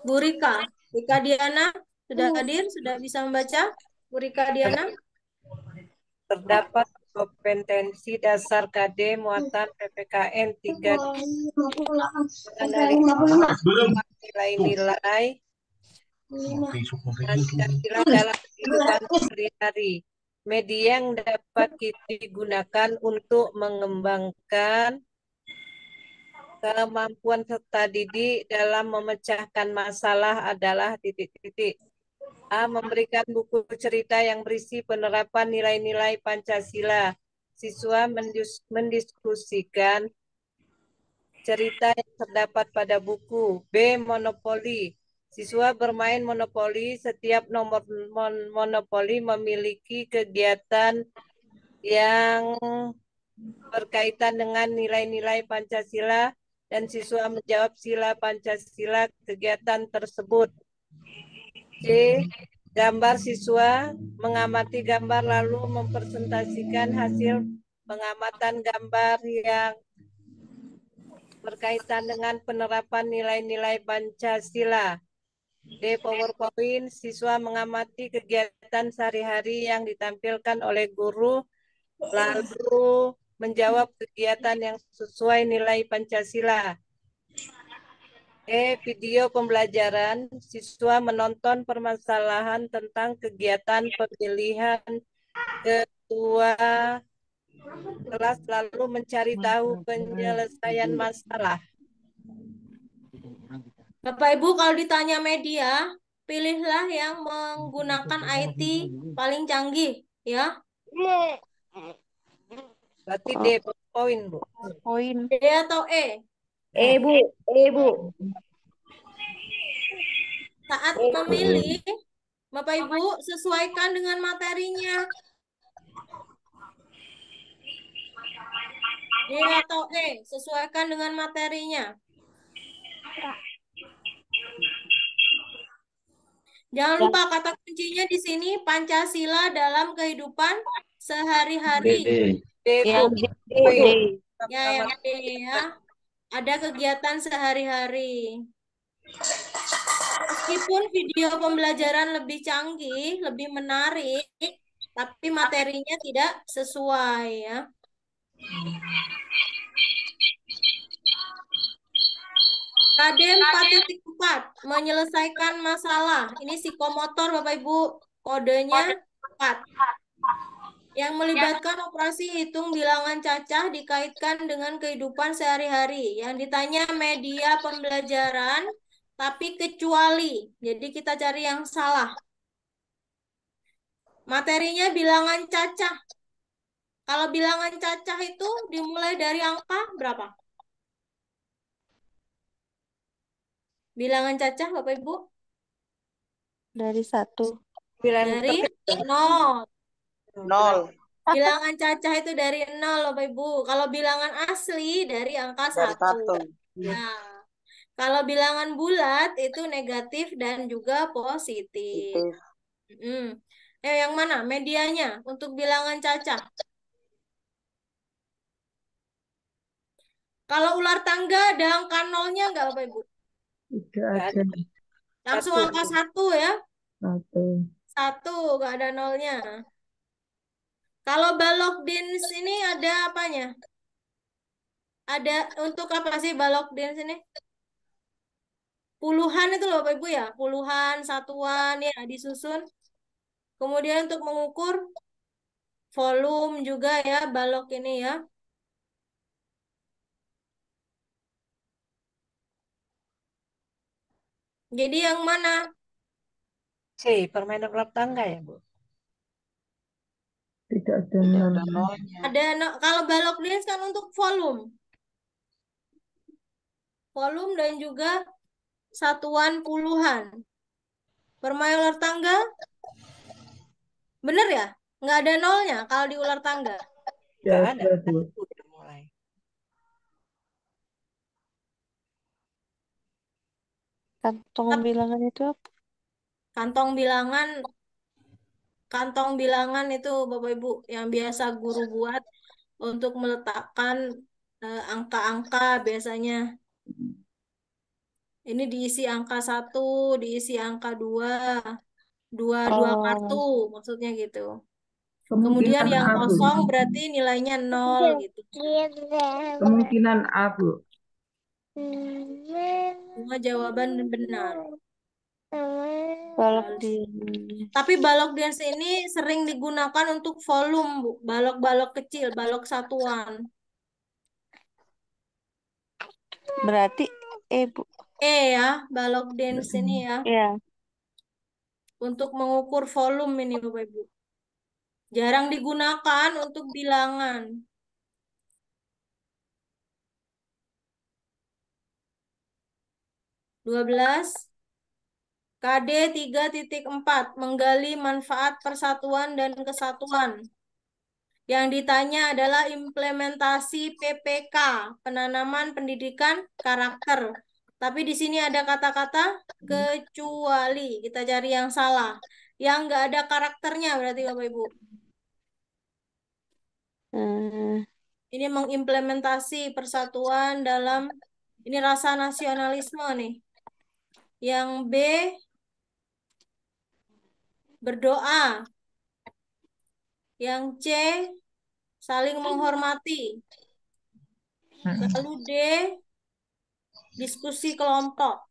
B: Bu Rika. Rika Diana sudah hadir? Sudah bisa membaca? Bu Rika Diana?
P: Terdapat kompetensi dasar KD muatan PPKN 3 nilai-nilai Pancasila dalam kehidupan sehari-hari. Media yang dapat digunakan untuk mengembangkan kemampuan serta didik dalam memecahkan masalah adalah titik-titik. A. Memberikan buku cerita yang berisi penerapan nilai-nilai Pancasila. Siswa mendiskusikan cerita yang terdapat pada buku. B. Monopoli. Siswa bermain monopoli. Setiap nomor monopoli memiliki kegiatan yang berkaitan dengan nilai-nilai Pancasila dan siswa menjawab sila Pancasila kegiatan tersebut. C. Gambar siswa mengamati gambar lalu mempresentasikan hasil pengamatan gambar yang berkaitan dengan penerapan nilai-nilai Pancasila. D. PowerPoint, siswa mengamati kegiatan sehari-hari yang ditampilkan oleh guru, lalu menjawab kegiatan yang sesuai nilai Pancasila. E. Video pembelajaran, siswa menonton permasalahan tentang kegiatan pemilihan ketua kelas lalu mencari tahu penyelesaian masalah.
B: Bapak Ibu, kalau ditanya media, pilihlah yang menggunakan IT paling canggih, ya.
P: Berarti D poin, Bu.
D: Poin.
B: D atau E?
L: Bu. Bu.
B: Saat memilih, Bapak Ibu, sesuaikan dengan materinya. D atau E, sesuaikan dengan materinya. Jangan lupa kata kuncinya di sini Pancasila dalam kehidupan sehari-hari.
L: Yang D.
B: Ya, yang D ya. Ada kegiatan sehari-hari. Meskipun video pembelajaran lebih canggih, lebih menarik, tapi materinya tidak sesuai ya. KD 4.4 menyelesaikan masalah. Ini psikomotor Bapak Ibu. Kodenya 4. Yang melibatkan operasi hitung bilangan cacah dikaitkan dengan kehidupan sehari-hari. Yang ditanya media pembelajaran, tapi kecuali. Jadi kita cari yang salah. Materinya bilangan cacah. Kalau bilangan cacah itu dimulai dari angka berapa? Bilangan cacah Bapak Ibu?
D: Dari 1.
B: Dari 0.
P: 0.
B: Bilangan cacah itu dari 0 Bapak Ibu. Kalau bilangan asli dari angka 1. Nah, kalau bilangan bulat itu negatif dan juga positif. Yang mana? Medianya untuk bilangan cacah. Kalau ular tangga ada angka 0-nya nggak Bapak Ibu?
I: Tidak ada.
B: Langsung angka 1 ya?
I: 1.
B: 1, nggak ada 0-nya. Kalau balok dins ini ada apanya? Ada untuk apa sih balok dins ini? Puluhan itu loh Bapak Ibu ya, puluhan, satuan ya disusun. Kemudian untuk mengukur volume juga ya balok ini ya. Jadi yang mana?
P: C. Permainan ular tangga ya, Bu?
I: Tidak ada nol.
B: Kalau balok dins kan untuk volume. Volume dan juga satuan puluhan. Permainan ular tangga? Bener ya? Nggak ada nolnya kalau di ular tangga?
P: Nggak ada.
D: Kantong bilangan itu apa?
B: Kantong bilangan itu Bapak Ibu yang biasa guru buat untuk meletakkan angka-angka biasanya. Ini diisi angka 1, diisi angka 2, dua kartu maksudnya gitu. Kemudian yang
I: A, Bu.
B: kosong berarti nilainya 0 gitu.
I: Kemungkinan A, Bu.
B: Semua jawaban benar.
E: Balok di
B: Tapi balok dance ini sering digunakan untuk volume, Bu. Balok-balok kecil, balok satuan.
E: berarti Bu.
B: Ya, balok dance ini ya.
E: Iya.
B: Untuk mengukur volume ini, Bapak Ibu. Jarang digunakan untuk bilangan. KD 3.4 menggali manfaat persatuan dan kesatuan. Yang ditanya adalah implementasi PPK, penanaman pendidikan karakter. Tapi di sini ada kata-kata kecuali. Kita cari yang salah. Yang nggak ada karakternya berarti Bapak Ibu. Ini mengimplementasi persatuan dalam, ini rasa nasionalisme nih. Yang B, berdoa. Yang C, saling menghormati. Lalu D, diskusi kelompok.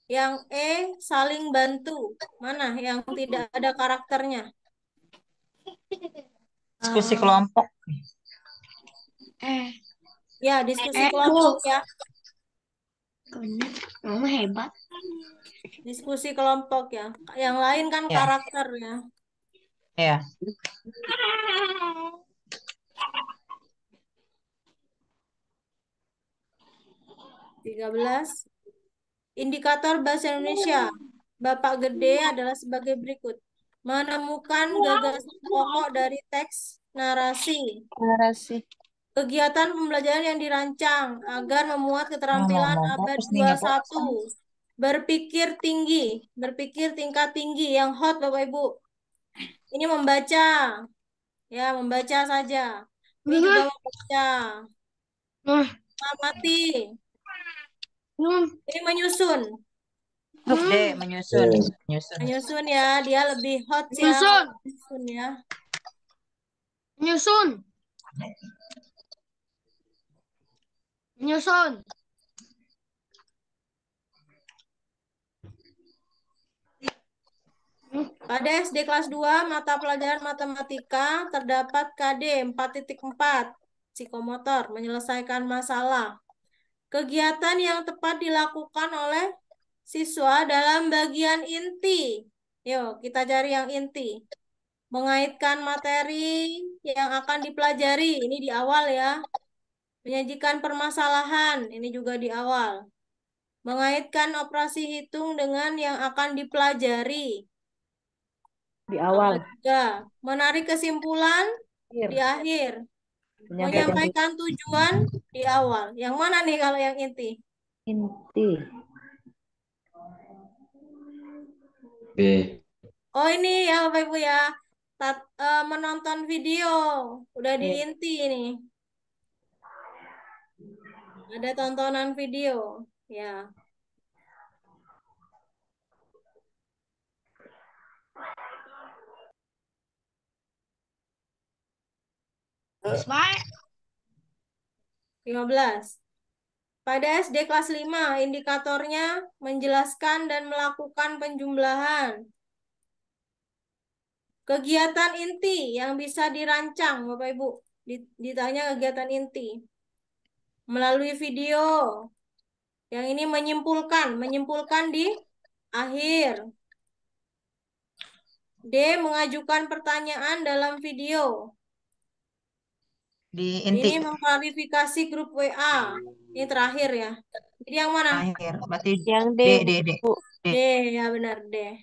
B: Yang E, saling bantu. Mana yang tidak ada karakternya?
N: Diskusi kelompok.
B: Ya, diskusi kelompok ya.
K: Kamu hebat.
B: Diskusi kelompok ya. Yang lain kan
N: Ya.
B: karakter ya.
N: Ya.
B: Indikator bahasa Indonesia Bapak Gede adalah sebagai berikut. Menemukan gagasan pokok dari teks narasi. Kegiatan pembelajaran yang dirancang agar memuat keterampilan abad 21. Berpikir tinggi, berpikir tingkat tinggi yang hot Bapak Ibu. Ini membaca. Ya, membaca saja. Ini juga membaca. Mengamati. Ini menyusun.
N: Huruf D, menyusun.
B: Menyusun ya, dia lebih hot ya.
K: Menyusun.
B: Menyusun ya.
K: Menyusun. Menyusun.
B: Pada SD kelas 2, mata pelajaran matematika terdapat KD 4.4, psikomotor, menyelesaikan masalah. Kegiatan yang tepat dilakukan oleh siswa dalam bagian inti. Yuk, kita cari yang inti. Mengaitkan materi yang akan dipelajari, ini di awal ya. Menyajikan permasalahan, ini juga di awal. Mengaitkan operasi hitung dengan yang akan dipelajari.
L: Di awal.
B: Juga. Menarik kesimpulan di akhir. Menyampaikan tujuan di awal. Yang mana nih kalau yang inti?
L: Inti.
F: B.
B: Oh ini ya Bapak Ibu ya. Menonton video. Udah di inti ini. Ada tontonan video. Ya.
K: Smart.
B: 15. Pada SD kelas 5, indikatornya menjelaskan dan melakukan penjumlahan. Kegiatan inti yang bisa dirancang, Bapak Ibu. Ditanya kegiatan inti. Melalui video. Yang ini menyimpulkan di akhir. D, mengajukan pertanyaan dalam video.
N: Di inti.
B: Ini mengklarifikasi grup WA. Ini terakhir ya. Jadi yang mana?
N: Akhir. Berarti
E: yang D.
N: D.
B: D, ya benar D.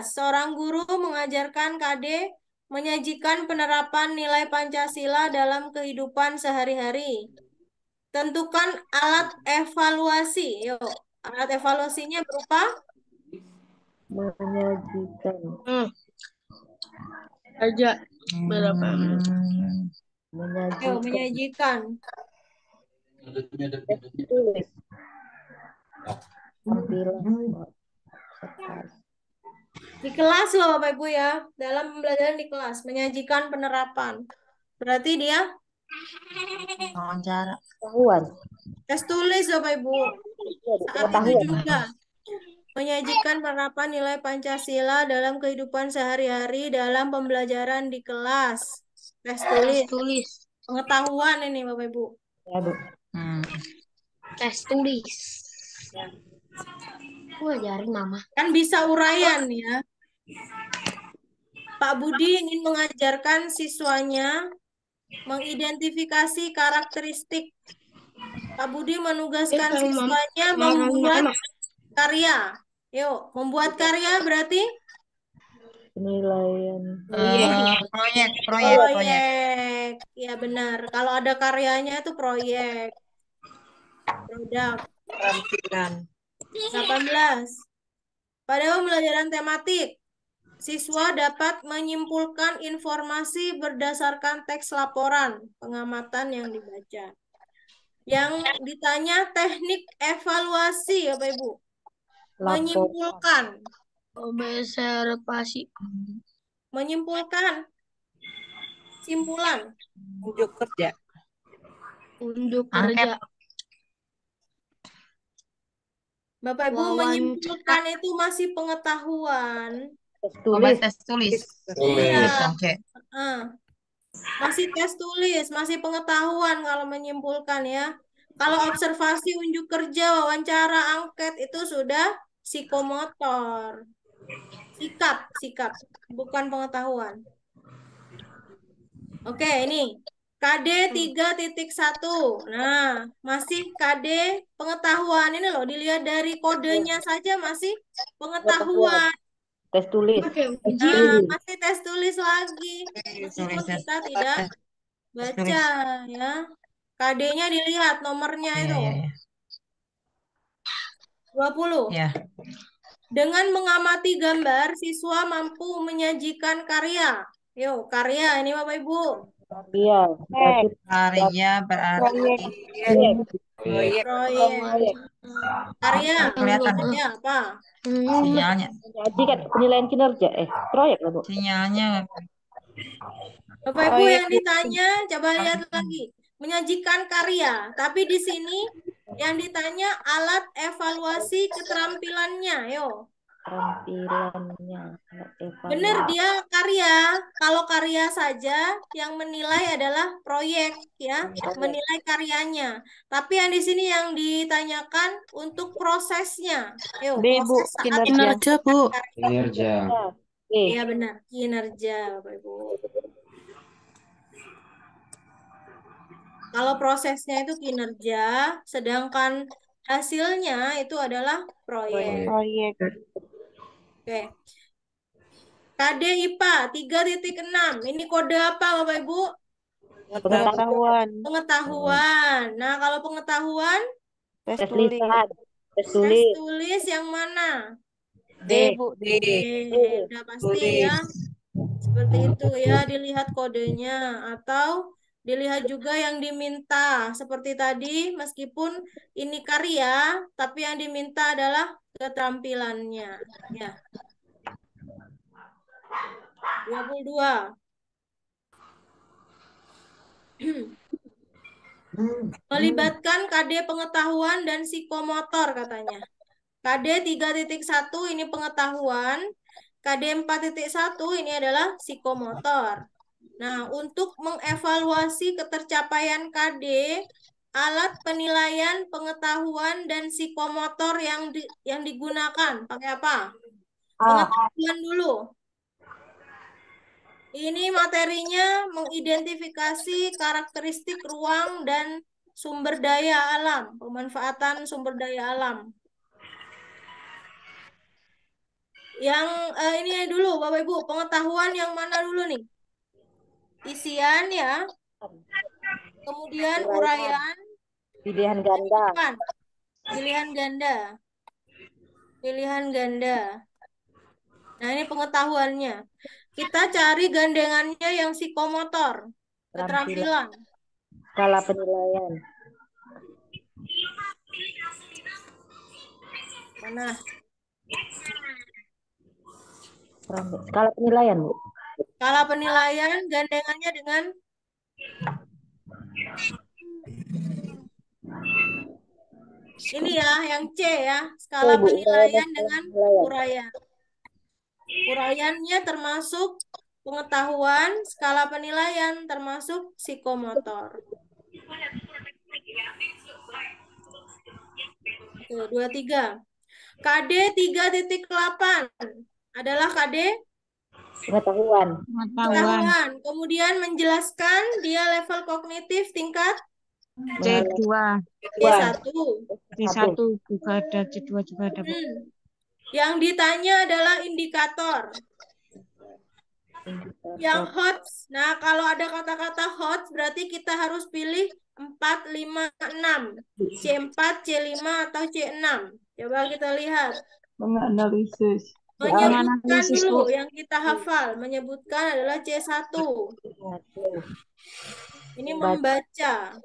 B: Seorang guru mengajarkan KD menyajikan penerapan nilai Pancasila dalam kehidupan sehari-hari. Tentukan alat evaluasi. Yuk, alat evaluasinya berupa
L: Menyajikan.
K: Aja berapa?
B: Ayo, menyajikan.
L: Tulis. Tampilan.
B: Di kelas loh Bapak Ibu ya. Dalam pembelajaran di kelas. Menyajikan penerapan. Berarti dia
N: Wawancara.
L: Pengetahuan.
B: tes tulis Bapak Ibu. Saat itu juga. Menyajikan penerapan nilai Pancasila dalam kehidupan sehari-hari dalam pembelajaran di kelas. Tes tulis. Pengetahuan ini Bapak Ibu.
L: Ya, Bu.
K: Tes tulis. Gue ajarin Mama.
B: Kan bisa uraian ya. Pak Budi ingin mengajarkan siswanya mengidentifikasi karakteristik. Pak Budi menugaskan siswanya membuat karya. Yuk, membuat karya berarti
L: Penilaian.
B: proyek. Ya benar. Kalau ada karyanya itu proyek. Produk.
P: Keterampilan.
B: 18. Pada pembelajaran tematik, siswa dapat menyimpulkan informasi berdasarkan teks laporan pengamatan yang dibaca. Yang ditanya teknik evaluasi, Bapak Ibu. Menyimpulkan.
K: Observasi.
B: Menyimpulkan. Simpulan.
P: Unjuk kerja.
K: Unjuk kerja.
B: Bapak Ibu, menyimpulkan itu masih pengetahuan.
N: Tes tulis.
B: Iya.
N: Oke.
B: Masih tes tulis, masih pengetahuan kalau menyimpulkan ya. Kalau observasi, unjuk kerja, wawancara, angket itu sudah psikomotor. Sikap, bukan pengetahuan. Oke, ini KD 3.1. Nah, masih KD pengetahuan. Ini loh, dilihat dari kodenya saja masih pengetahuan.
L: Tes tulis.
B: Nah, masih tes tulis lagi. Meskipun kita tidak baca ya. KD-nya dilihat nomornya itu. 20. Dengan mengamati gambar, siswa mampu menyajikan karya. Yuk, karya ini Bapak Ibu.
N: Karya berarti
B: Proyek. Karya.
N: Kelihatan.
B: Karya apa?
N: Sinyalnya.
L: Menyajikan penilaian kinerja. Proyek lah, Bu.
N: Sinyalnya.
B: Bapak Ibu yang ditanya, coba lihat lagi. Menyajikan karya. Tapi di sini yang ditanya alat evaluasi keterampilannya. Yo.
L: Keterampilannya.
B: Benar dia karya. Kalau karya saja yang menilai adalah proyek ya, menilai karyanya. Tapi yang di sini yang ditanyakan untuk prosesnya. Yo, proses saat
K: Kinerja, Bu.
F: Kinerja.
B: Iya benar, kinerja Bapak Ibu. Kalau prosesnya itu kinerja, sedangkan hasilnya itu adalah proyek. Oke. KD IPA 3.6. Ini kode apa Bapak Ibu? Pengetahuan. Nah, kalau pengetahuan
L: Tes
B: tulis yang mana?
P: D, Bu. D.
B: Udah pasti ya. Seperti itu ya, dilihat kodenya atau dilihat juga yang diminta. Seperti tadi, meskipun ini karya, tapi yang diminta adalah keterampilannya. Ya. 22. Melibatkan KD pengetahuan dan psikomotor katanya. KD 3.1 ini pengetahuan, KD 4.1 ini adalah psikomotor. Nah, untuk mengevaluasi ketercapaian KD, alat penilaian pengetahuan dan psikomotor yang digunakan pakai apa? Pengetahuan dulu. Ini materinya mengidentifikasi karakteristik ruang dan sumber daya alam, pemanfaatan sumber daya alam. Yang ini dulu, Bapak Ibu, pengetahuan yang mana dulu nih? Isian ya. Kemudian uraian.
L: Pilihan ganda.
B: Pilihan ganda. Pilihan ganda. Nah, ini pengetahuannya. Kita cari gandengannya yang psikomotor. Keterampilan.
L: Skala penilaian.
B: Mana?
L: Skala penilaian, Bu.
B: Skala penilaian gandengannya dengan ini ya, yang C ya. Skala
L: Bu,
B: penilaian dengan uraian. Uraiannya termasuk pengetahuan, skala penilaian termasuk psikomotor. Oke, 23. KD 3.8 adalah KD
L: Pengetahuan.
B: pengetahuan. Kemudian menjelaskan dia level kognitif tingkat
Q: C2.
B: C1.
Q: C1 juga ada, C2 juga ada, Bu.
B: Yang ditanya adalah indikator. Yang HOTS. Nah, kalau ada kata-kata HOTS berarti kita harus pilih 4, 5, 6. C4, C5, atau C6. Coba kita lihat.
I: Menganalisis.
B: Menyebutkan dulu yang kita hafal. Menyebutkan adalah C1. Ini membaca.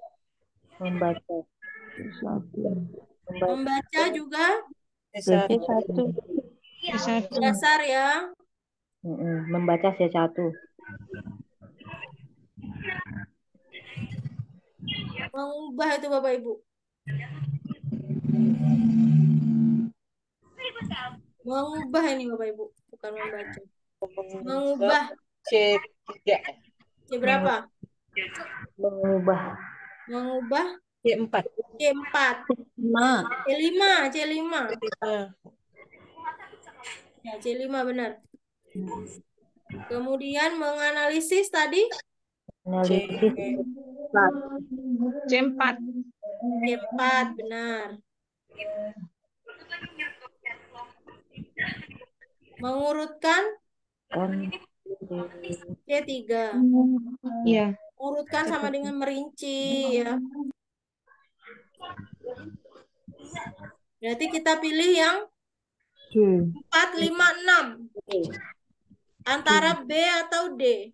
B: Membaca juga
Q: C1.
B: dasar ya.
L: Membaca C1.
B: Mengubah itu Bapak Ibu. Mengubah ini Bapak Ibu, bukan membaca. Mengubah.
P: C3.
B: C berapa?
L: Mengubah.
B: Mengubah.
P: C4.
B: C4. C5. C5. Ya, C5 benar. Kemudian menganalisis tadi?
Q: C4.
B: C4, benar. Mengurutkan? C3.
Q: Iya.
B: Mengurutkan sama dengan merinci ya. Berarti kita pilih yang 4, 5, 6. Antara B atau D.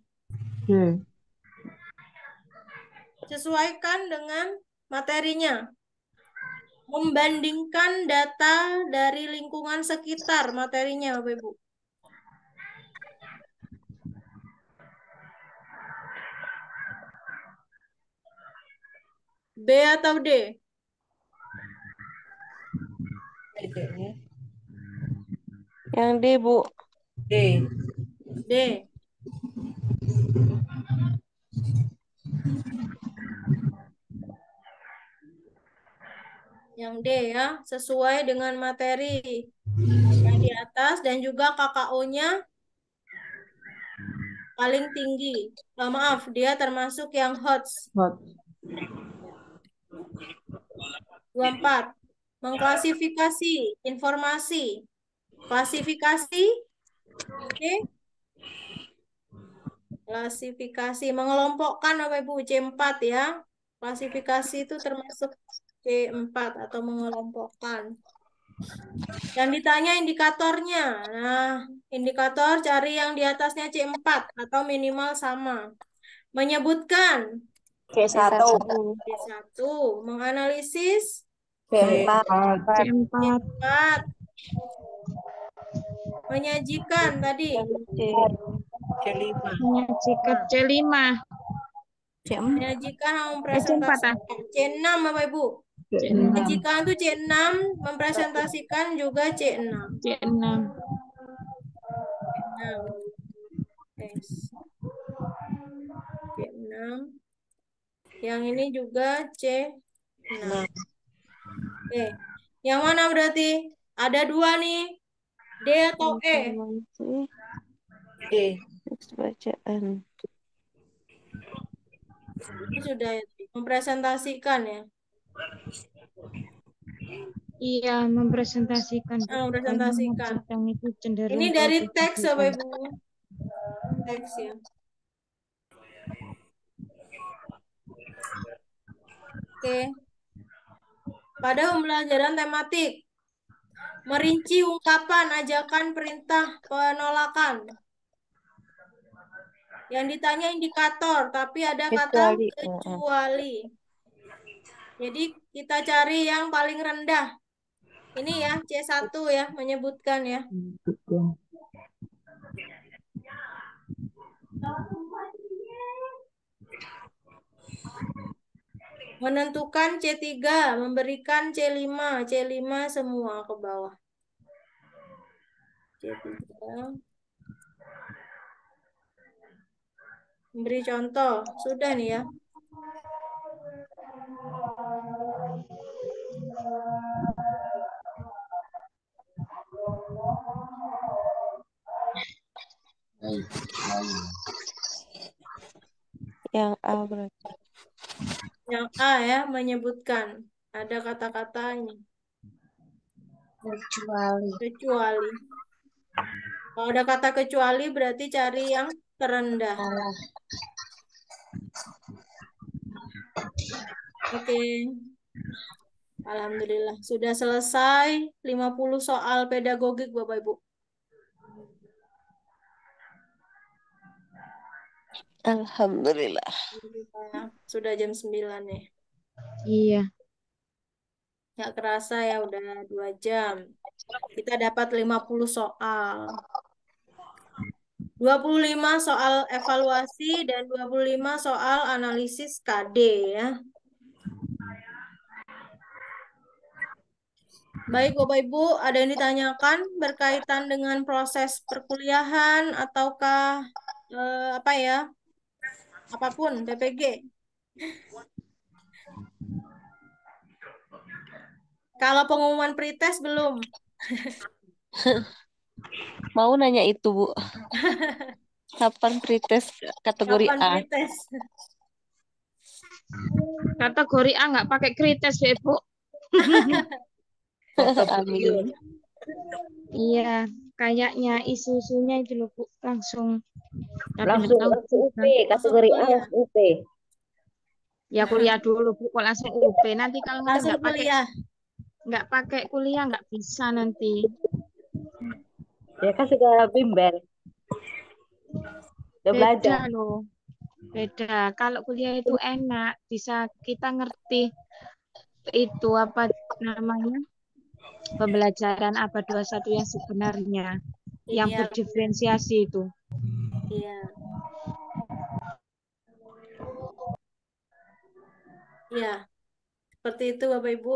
B: Sesuaikan dengan materinya. Membandingkan data dari lingkungan sekitar materinya, Bapak Ibu. B atau D?
E: Yang D, Bu.
P: D.
B: D. Yang D ya, sesuai dengan materi yang di atas dan juga KKO-nya paling tinggi. Maaf, dia termasuk yang HOTS. 24. Mengklasifikasi informasi. Klasifikasi. Oke. Klasifikasi. Mengelompokkan Bapak Ibu C4 ya. Klasifikasi itu termasuk C4 atau mengelompokkan. Dan ditanya indikatornya. Nah, indikator cari yang di atasnya C4 atau minimal sama. Menyebutkan
L: C1.
B: C1. Menganalisis
Q: C4.
B: Menyajikan tadi
Q: C5. Menyajikan C5.
B: Menyajikan mempresentasikan C6 Bapak Ibu. Menyajikan itu C6, mempresentasikan juga C6.
Q: C6.
B: C6. Yang ini juga C6. Oke. Yang mana berarti? Ada dua nih. D atau E?
P: D.
E: Bacaan.
B: Ini sudah ya. Mempresentasikan ya.
Q: Iya, mempresentasikan.
B: Mempresentasikan.
Q: Itu cenderung
B: ini dari teks Bapak Ibu. Teks ya. Oke. Pada pembelajaran tematik, Merinci ungkapan, ajakan, perintah, penolakan. Yang ditanya indikator, tapi ada kata
L: Kecuali.
B: kecuali. Jadi kita cari yang paling rendah. Ini ya, C1 ya, menyebutkan ya. Menentukan C3, memberikan C5, C5 semua ke bawah. C3. Memberi contoh, sudah nih ya.
E: Yang A berarti.
B: Yang A ya, menyebutkan. Ada kata-katanya. Kecuali. Kalau ada kata kecuali berarti cari yang terendah. Oke. Alhamdulillah. Sudah selesai 50 soal pedagogik Bapak Ibu.
E: Alhamdulillah.
B: Sudah jam 9 nih.
Q: Iya.
B: Nggak kerasa ya udah 2 jam. Kita dapat 50 soal. 25 soal evaluasi dan 25 soal analisis KD ya. Baik Bapak Ibu, ada yang ditanyakan berkaitan dengan proses perkuliahan ataukah apa ya? Apapun PPG. Kalau pengumuman pretest belum?
E: Mau nanya itu, Bu. Kapan pretest kategori
B: Kapan
E: A?
B: pretest?
Q: Kategori A nggak pakai krites ya, Bu.
E: Amin.
Q: Iya, kayaknya isu-isunya itu loh, Bu. Langsung. Tapi
L: Langsung
Q: nggak tahu
L: UP,
Q: juga.
L: kategori A langsung UP.
Q: Ya kuliah dulu, Bu. Kok langsung UP. Nanti kalau kita
B: Langsung kuliah.
Q: nggak pakai kuliah nggak bisa nanti.
L: Ya kan sudah bimbel. Udah belajar.
Q: Beda loh. Beda. Kalau kuliah itu enak, bisa kita ngerti itu apa namanya pembelajaran ABA 21 yang sebenarnya, yang
B: Iya.
Q: berdiferensiasi itu.
B: Iya. Iya. Seperti itu Bapak Ibu.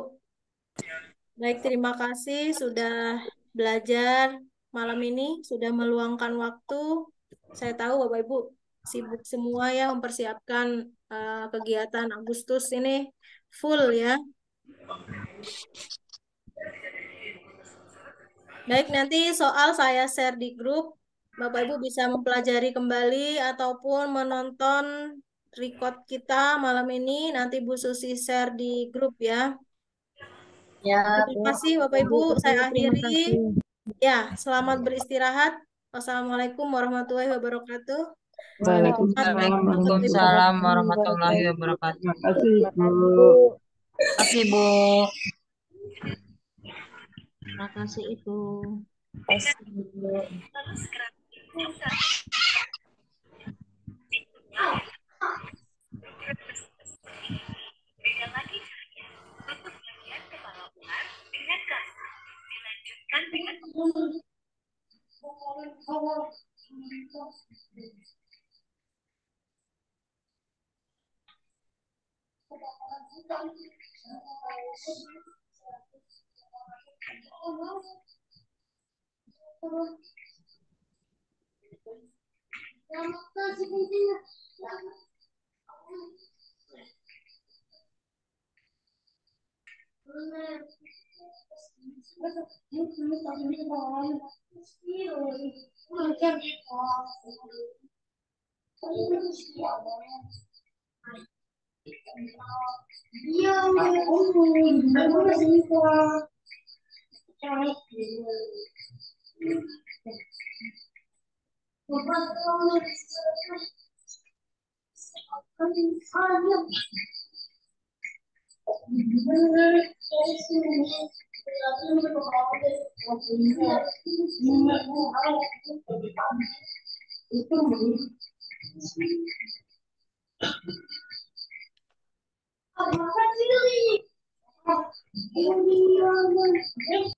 B: Baik, terima kasih sudah belajar malam ini, sudah meluangkan waktu. Saya tahu Bapak Ibu sibuk semua ya mempersiapkan kegiatan Agustus ini full ya. Baik, nanti soal saya share di grup. Bapak Ibu bisa mempelajari kembali ataupun menonton record kita malam ini. Nanti Bu Susi share di grup ya.
J: Ya,
B: Terima kasih Bapak Ibu. Saya akhiri. Ya, selamat beristirahat. Wassalamualaikum warahmatullahi wabarakatuh.
N: Waalaikumsalam warahmatullahi wabarakatuh.
I: Terima kasih, Bu.
N: Terima kasih, Bu.
J: Terima kasih Ibu.
M: Apa sih?